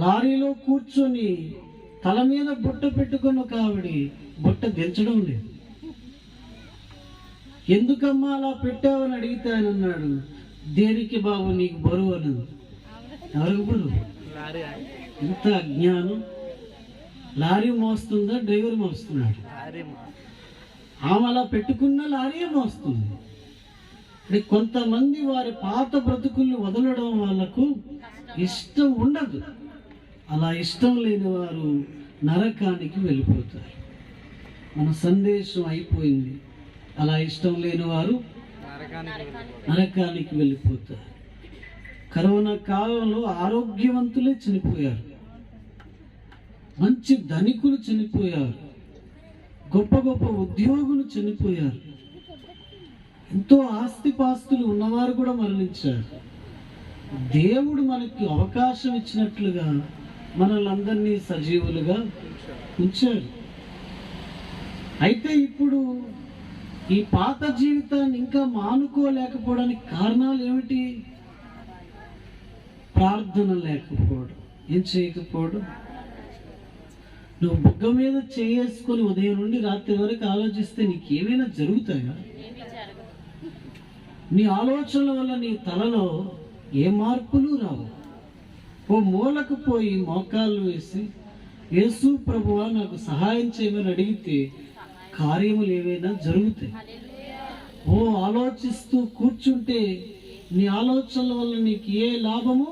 లారీలో కూర్చొని తల మీద బుట్ట పెట్టుకున్న ఒక ఆవిడ బుట్ట దించడం లేదు. ఎందుకమ్మా అలా పెట్టావని అడిగితే ఆయన అన్నాడు, దేనికి బాబు నీకు బరువు అన్నది. ఎవరికి బరువు? ఎంత అజ్ఞానం! లారీ మోస్తుందా, డ్రైవర్ మోస్తున్నాడు? ఆమె అలా పెట్టుకున్న లారీ మోస్తుంది. కొంతమంది వారి పాత బ్రతుకుల్ని వదలడం వాళ్ళకు ఇష్టం ఉండదు. అలా ఇష్టం లేని వారు నరకానికి వెళ్ళిపోతారు. మన సందేశం అయిపోయింది. అలా ఇష్టం లేని వారు నరకానికి వెళ్ళిపోతారు. కరోనా కాలంలో ఆరోగ్యవంతులే చనిపోయారు, మంచి ధనికులు చనిపోయారు, గొప్ప గొప్ప ఉద్యోగులు చనిపోయారు, ఎంతో ఆస్తిపాస్తులు ఉన్నవారు కూడా మరణించారు. దేవుడు మనకి అవకాశం ఇచ్చినట్లుగా మనల్ని సజీవులుగా ఉంచారు. అయితే ఇప్పుడు ఈ పాత జీవితాన్ని ఇంకా మానుకోలేకపోవడానికి కారణాలు ఏమిటి? ప్రార్థన లేకపోవడం. ఏం చేయకపోవడం? నువ్వు బుగ్గ మీద చేసుకొని ఉదయం నుండి రాత్రి వరకు ఆలోచిస్తే నీకేమైనా జరుగుతాయా? నీ ఆలోచనల వల్ల నీ తలలో ఏ మార్పులు రావు. ఓ మూలకు పోయి మోకాళ్ళు వేసి యేసు ప్రభువా నాకు సహాయం చేయమని అడిగితే కార్యములు ఏవైనా జరుగుతాయి. ఓ ఆలోచిస్తూ కూర్చుంటే నీ ఆలోచనల వల్ల నీకు ఏ లాభము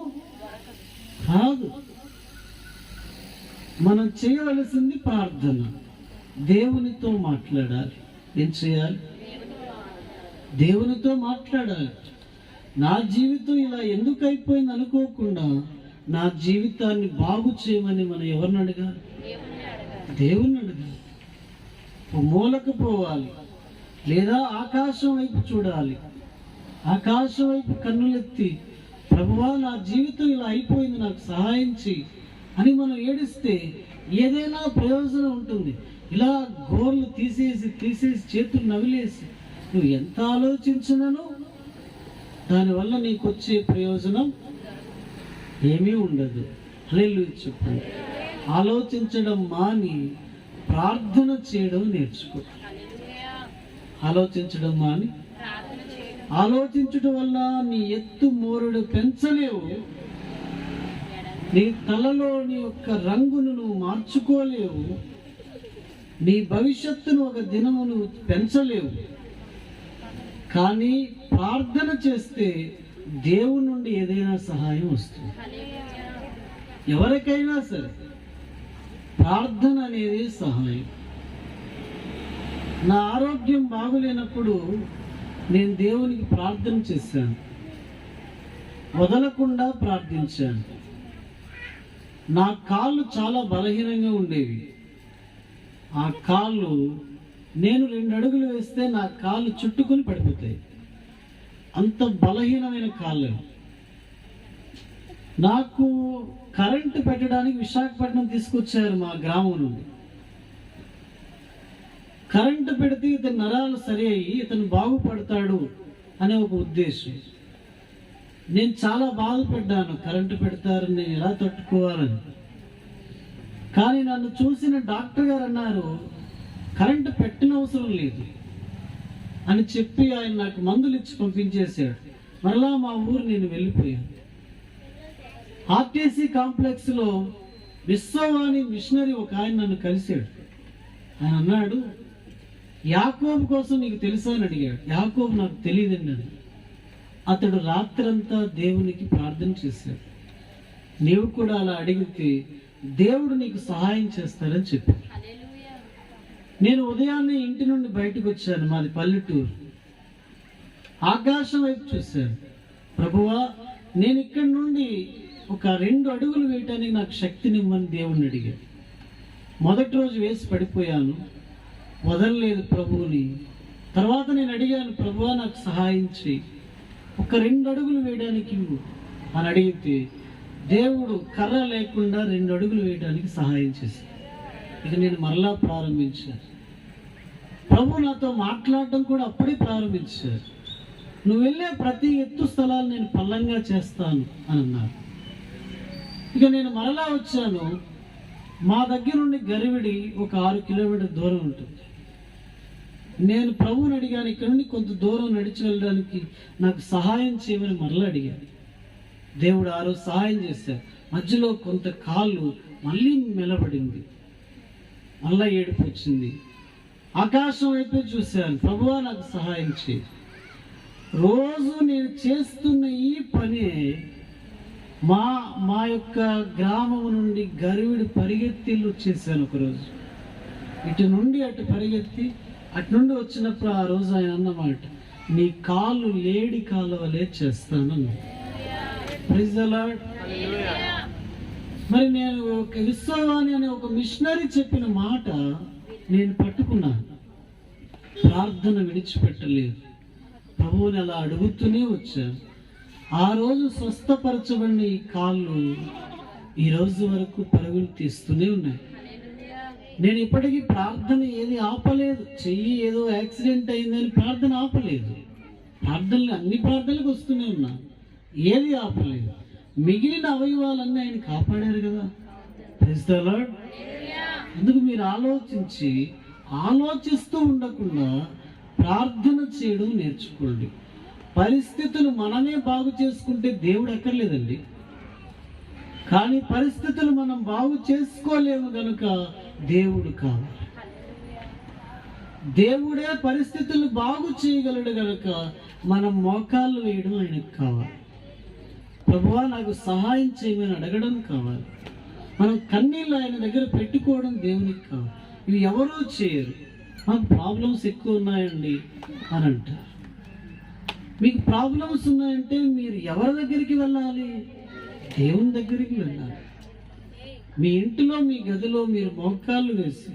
కాదు. మనం చేయవలసింది ప్రార్థన. దేవునితో మాట్లాడాలి. ఏం చేయాలి? దేవునితో మాట్లాడాలి. నా జీవితం ఇలా ఎందుకు అయిపోయింది అనుకోకుండా నా జీవితాన్ని బాగు చేయమని మనం ఎవరిని అడగాలి? దేవుని అడగాలి. మూలకు పోవాలి, లేదా ఆకాశం వైపు చూడాలి. ఆకాశం వైపు కన్నులెత్తి ప్రభువా నా జీవితం ఇలా అయిపోయింది, నాకు సహాయం చేయి అని మనం ఏడిస్తే ఏదైనా ప్రయోజనం ఉంటుంది. ఇలా గోర్లు తీసేసి చేతులు నవిలేసి నువ్వు ఎంత ఆలోచించినను దానివల్ల నీకు వచ్చే ప్రయోజనం ఏమీ ఉండదు. హల్లెలూయా చెప్పండి. ఆలోచించడం మాని ప్రార్థన చేయడం నేర్చుకో. ఆలోచించడం మాని ఆలోచించడం వల్ల నీ ఎత్తు మోరుడు పెంచలేవు, నీ తలలోని యొక్క రంగును నువ్వు మార్చుకోలేవు, నీ భవిష్యత్తును ఒక దినము నువ్వు పెంచలేవు. కానీ ప్రార్థన చేస్తే దేవుని నుండి ఏదైనా సహాయం వస్తుంది. ఎవరికైనా సరే ప్రార్థన అనేది సహాయం. నా ఆరోగ్యం బాగులేనప్పుడు నేను దేవునికి ప్రార్థన చేశాను, వదలకుండా ప్రార్థించాను. నా కాళ్ళు చాలా బలహీనంగా ఉండేవి. ఆ కాళ్ళు నేను 2 అడుగులు వేస్తే నా కాళ్ళు చుట్టుకొని పడిపోతాయి. అంత బలహీనమైన కాళ్ళు. నాకు కరెంటు పెట్టడానికి విశాఖపట్నం తీసుకొచ్చారు మా గ్రామం నుండి. కరెంటు పెడితే ఇతని నరాలు సరి అయ్యి ఇతను బాగుపడతాడు అనే ఒక ఉద్దేశం. నేను చాలా బాధపడ్డాను, కరెంటు పెడతారని నేను ఎలా తట్టుకోవాలని. కానీ నన్ను చూసిన డాక్టర్ గారు అన్నారు, కరెంటు పెట్టనవసరం లేదు అని చెప్పి ఆయన నాకు మందులు ఇచ్చి పంపించేశాడు. మరలా మా ఊరు నేను వెళ్ళిపోయాను. ఆర్టీసీ కాంప్లెక్స్లో విశ్వవాణి మిషనరీ ఒక ఆయన నన్ను కలిశాడు. ఆయన అన్నాడు, యాకోబు కోసం నీకు తెలుసా అని అడిగాడు. యాకోబు నాకు తెలియదండి అని. అతడు రాత్రంతా దేవునికి ప్రార్థన చేశాడు. నీవు కూడా అలా అడిగితే దేవుడు నీకు సహాయం చేస్తాడని చెప్పాడు. నేను ఉదయాన్నే ఇంటి నుండి బయటకు వచ్చాను. మాది పల్లెటూరు. ఆకాశం వైపు చూశాను. ప్రభువా, నేను ఇక్కడి నుండి ఒక 2 అడుగులు వేయటానికి నాకు శక్తినిమ్మని దేవుణ్ణి అడిగాను. మొదటి రోజు వేసి పడిపోయాను, వదలలేదు ప్రభువుని. తర్వాత నేను అడిగాను, ప్రభువా నాకు సహాయం చేయి, ఒక 2 అడుగులు వేయడానికి అని అడిగితే దేవుడు కర్ర లేకుండా 2 అడుగులు వేయడానికి సహాయం చేశాడు. ఇక నేను మరలా ప్రారంభించాను. ప్రభు నాతో మాట్లాడడం కూడా అప్పుడే ప్రారంభించారు. నువ్వు వెళ్ళే ప్రతి ఎత్తు స్థలాలు నేను పల్లంగా చేస్తాను అని అన్నారు. ఇక నేను మరలా వచ్చాను. మా దగ్గర నుండి గరివిడి ఒక 6 కిలోమీటర్ దూరం ఉంటుంది. నేను ప్రభువుని అడిగాను, ఇక్కడ నుండి కొంత దూరం నడిచి వెళ్ళడానికి నాకు సహాయం చేయమని మరలా అడిగాను. దేవుడు ఆ రోజు సహాయం చేశారు. మధ్యలో కొంత కాళ్ళు మళ్ళీ నిలబడింది, మళ్ళా ఏడుపు వచ్చింది. ఆకాశం వైపు చూశాను, ప్రభువా నాకు సహాయం చేయి. రోజు నేను చేస్తున్న ఈ పని మా యొక్క గ్రామం నుండి గరివిడి పరిగెత్తి వచ్చేసాను. ఒకరోజు ఇటు నుండి అటు పరిగెత్తి అటు నుండి వచ్చినప్పుడు ఆ రోజు ఆయన అన్నమాట, నీ కాళ్ళు లేడి కాళ్ళ వలె చేస్తాను. Praise the Lord. మరి నేను ఒక విశ్వవాణి అనే ఒక మిషనరీ చెప్పిన మాట నేను పట్టుకున్నాను. ప్రార్థన విడిచిపెట్టలేదు. ప్రభువుని అలా అడుగుతూనే వచ్చాను. ఆ రోజు స్వస్థపరచబడిన ఈ కాళ్ళు ఈ రోజు వరకు పరుగులు తీస్తూనే ఉన్నాయి. నేను ఇప్పటికీ ప్రార్థన ఏది ఆపలేదు. చెయ్యి ఏదో యాక్సిడెంట్ అయిందని ప్రార్థన ఆపలేదు. ప్రార్థనలు అన్ని ప్రార్థనలకు వస్తూనే ఉన్నాను, ఏది ఆపలేదు. మిగిలిన అవయవాలన్నీ ఆయన కాపాడారు కదా. Praise the lord. అందుకు మీరు ఆలోచిస్తూ ఉండకుండా ప్రార్థన చేయడం నేర్చుకోండి. పరిస్థితులు మనమే బాగు చేసుకుంటే దేవుడు ఎక్కర్లేదండి. కానీ పరిస్థితులు మనం బాగు చేసుకోలేము కనుక దేవుడు కావాలి. దేవుడే పరిస్థితులు బాగు చేయగలడు కనుక మనం మోకాళ్ళు వేయడం ఆయనకు కావాలి. ప్రభువా నాకు సహాయం చేయమని అడగడం కావాలి. మనం కన్నీళ్ళు ఆయన దగ్గర పెట్టుకోవడం దేవునికి కావాలి. ఇవి ఎవరూ చేయరు. మాకు ప్రాబ్లమ్స్ ఎక్కువ ఉన్నాయండి అని అంటారు. మీకు ప్రాబ్లమ్స్ ఉన్నాయంటే మీరు ఎవరి దగ్గరికి వెళ్ళాలి? దేవుని దగ్గరికి వెళ్ళాలి. మీ ఇంటిలో మీ గదిలో మీరు మోకాళ్ళు వేసి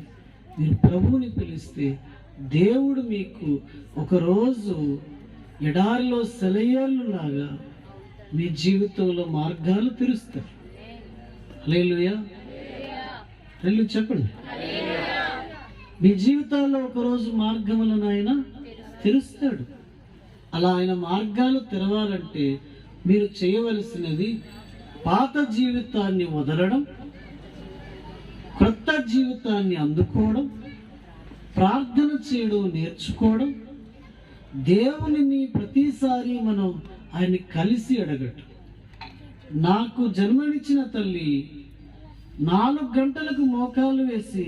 మీరు ప్రభువుని పిలిస్తే దేవుడు మీకు ఒకరోజు ఎడారిలో సెలయేళ్ళలాగా మీ జీవితంలో మార్గాలు తెరుస్తారు. హల్లెలూయా. హల్లెలూయా చెప్పండి. మీ జీవితాల్లో ఒకరోజు మార్గములను ఆయన తెరుస్తాడు. అలా ఆయన మార్గాలు తెరవాలంటే మీరు చేయవలసినది పాత జీవితాన్ని వదలడం, క్రొత్త జీవితాన్ని అందుకోవడం, ప్రార్థన చేయడం నేర్చుకోవడం, దేవునిని ప్రతిసారి మనం ఆయన్ని కలిసి అడగటం. నాకు జన్మనిచ్చిన తల్లి 4 గంటలకు మోకాలు వేసి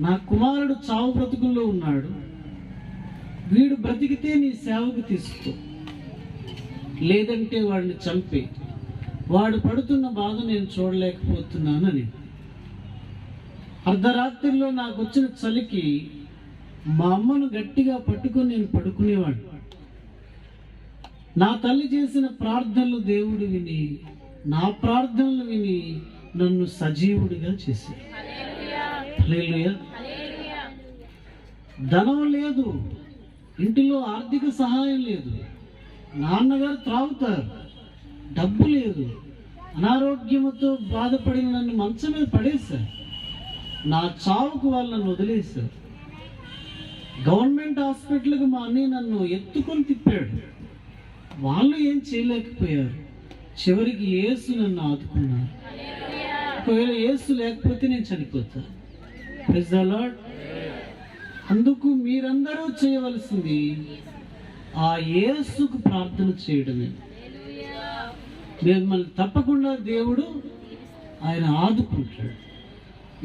నా కుమారుడు చావు బ్రతుకుల్లో ఉన్నాడు, వీడు బ్రతికితే నీ సేవకు తీసుకో, లేదంటే వాడిని చంపే, వాడు పడుతున్న బాధ నేను చూడలేకపోతున్నానని. అర్ధరాత్రిలో నాకు వచ్చిన చలికి మా అమ్మను గట్టిగా పట్టుకొని నేను పడుకునేవాడు. నా తల్లి చేసిన ప్రార్థనలు దేవుడు విని, నా ప్రార్థనలు విని నన్ను సజీవుడిగా చేశాడు. హల్లెలూయా. ధనం లేదు, ఇంటిలో ఆర్థిక సహాయం లేదు, నాన్నగారు త్రాగుతారు, డబ్బు లేదు, అనారోగ్యంతో బాధపడిన నన్ను మంచం మీద పడేశారు. నా చావుకు వాళ్ళు నన్ను వదిలేశారు. గవర్నమెంట్ హాస్పిటల్కి మా అన్నయ్య నన్ను ఎత్తుకొని తిప్పాడు. వాళ్ళు ఏం చేయలేకపోయారు. చివరికి యేసు నన్ను ఆదుకున్నారు. ఒకవేళ యేసు లేకపోతే నేను చనిపోతాను. Praise the lord. అందుకు మీరందరూ చేయవలసింది ఆ యేసుకు ప్రార్థన చేయడమే. మిమ్మల్ని తప్పకుండా దేవుడు ఆయన ఆదుకుంటాడు.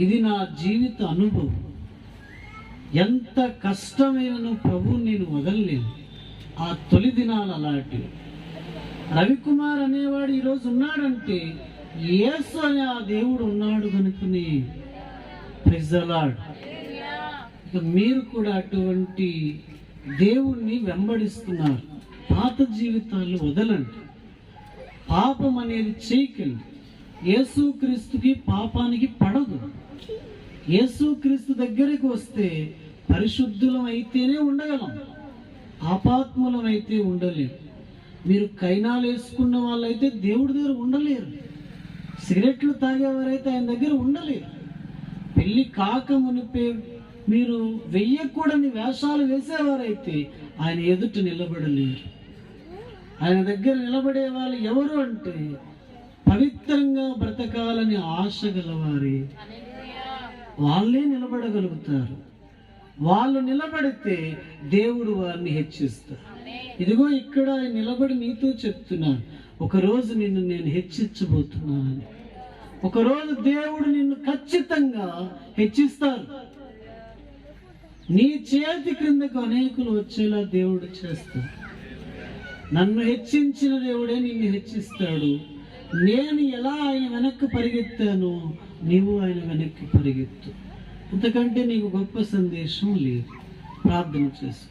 ఇది నా జీవిత అనుభవం. ఎంత కష్టమైనను ప్రభువు నేను వదలలేను. ఆ తొలి దినాలు అలాంటివి. రవికుమార్ అనేవాడు ఈరోజు ఉన్నాడంటే యేసు అనే ఆ దేవుడు ఉన్నాడు కనుకనే. Praise the Lord. ఇక మీరు కూడా అటువంటి దేవుణ్ణి వెంబడిస్తున్నారు. పాత జీవితాలు వదలండి. పాపం అనేది చేయకండి. యేసుక్రీస్తుకి పాపానికి పడదు. యేసుక్రీస్తు దగ్గరికి వస్తే పరిశుద్ధులం అయితేనే ఉండగలం, పాపాత్ములం అయితే ఉండలేం. మీరు కైనాలు వేసుకున్న వాళ్ళైతే దేవుడి దగ్గర ఉండలేరు. సిగరెట్లు తాగేవారైతే ఆయన దగ్గర ఉండలేరు. పెళ్ళి కాక మునిపే మీరు వెయ్యకూడని వేషాలు వేసేవారైతే ఆయన ఎదుట నిలబడలేరు. ఆయన దగ్గర నిలబడే వాళ్ళు ఎవరు అంటే పవిత్రంగా బ్రతకాలని ఆశ గలవారే. వాళ్ళే నిలబడగలుగుతారు. వాళ్ళు నిలబడితే దేవుడు వారిని హెచ్చిస్తారు. ఇదిగో ఇక్కడ నిలబడి నీతో చెప్తున్నాను, ఒకరోజు నిన్ను నేను హెచ్చించబోతున్నానని. ఒకరోజు దేవుడు నిన్ను ఖచ్చితంగా హెచ్చిస్తారు. నీ చేతి క్రిందకు అనేకులు వచ్చేలా దేవుడు చేస్తాడు. నన్ను హెచ్చించిన దేవుడే నిన్ను హెచ్చిస్తాడు. నేను ఎలా ఆయన వెనక్కి పరిగెత్తానో నీవు ఆయన వెనక్కి పరిగెత్తు. ఇంతకంటే నీకు గొప్ప సందేశం లేదు. ప్రార్థన చేసుకో.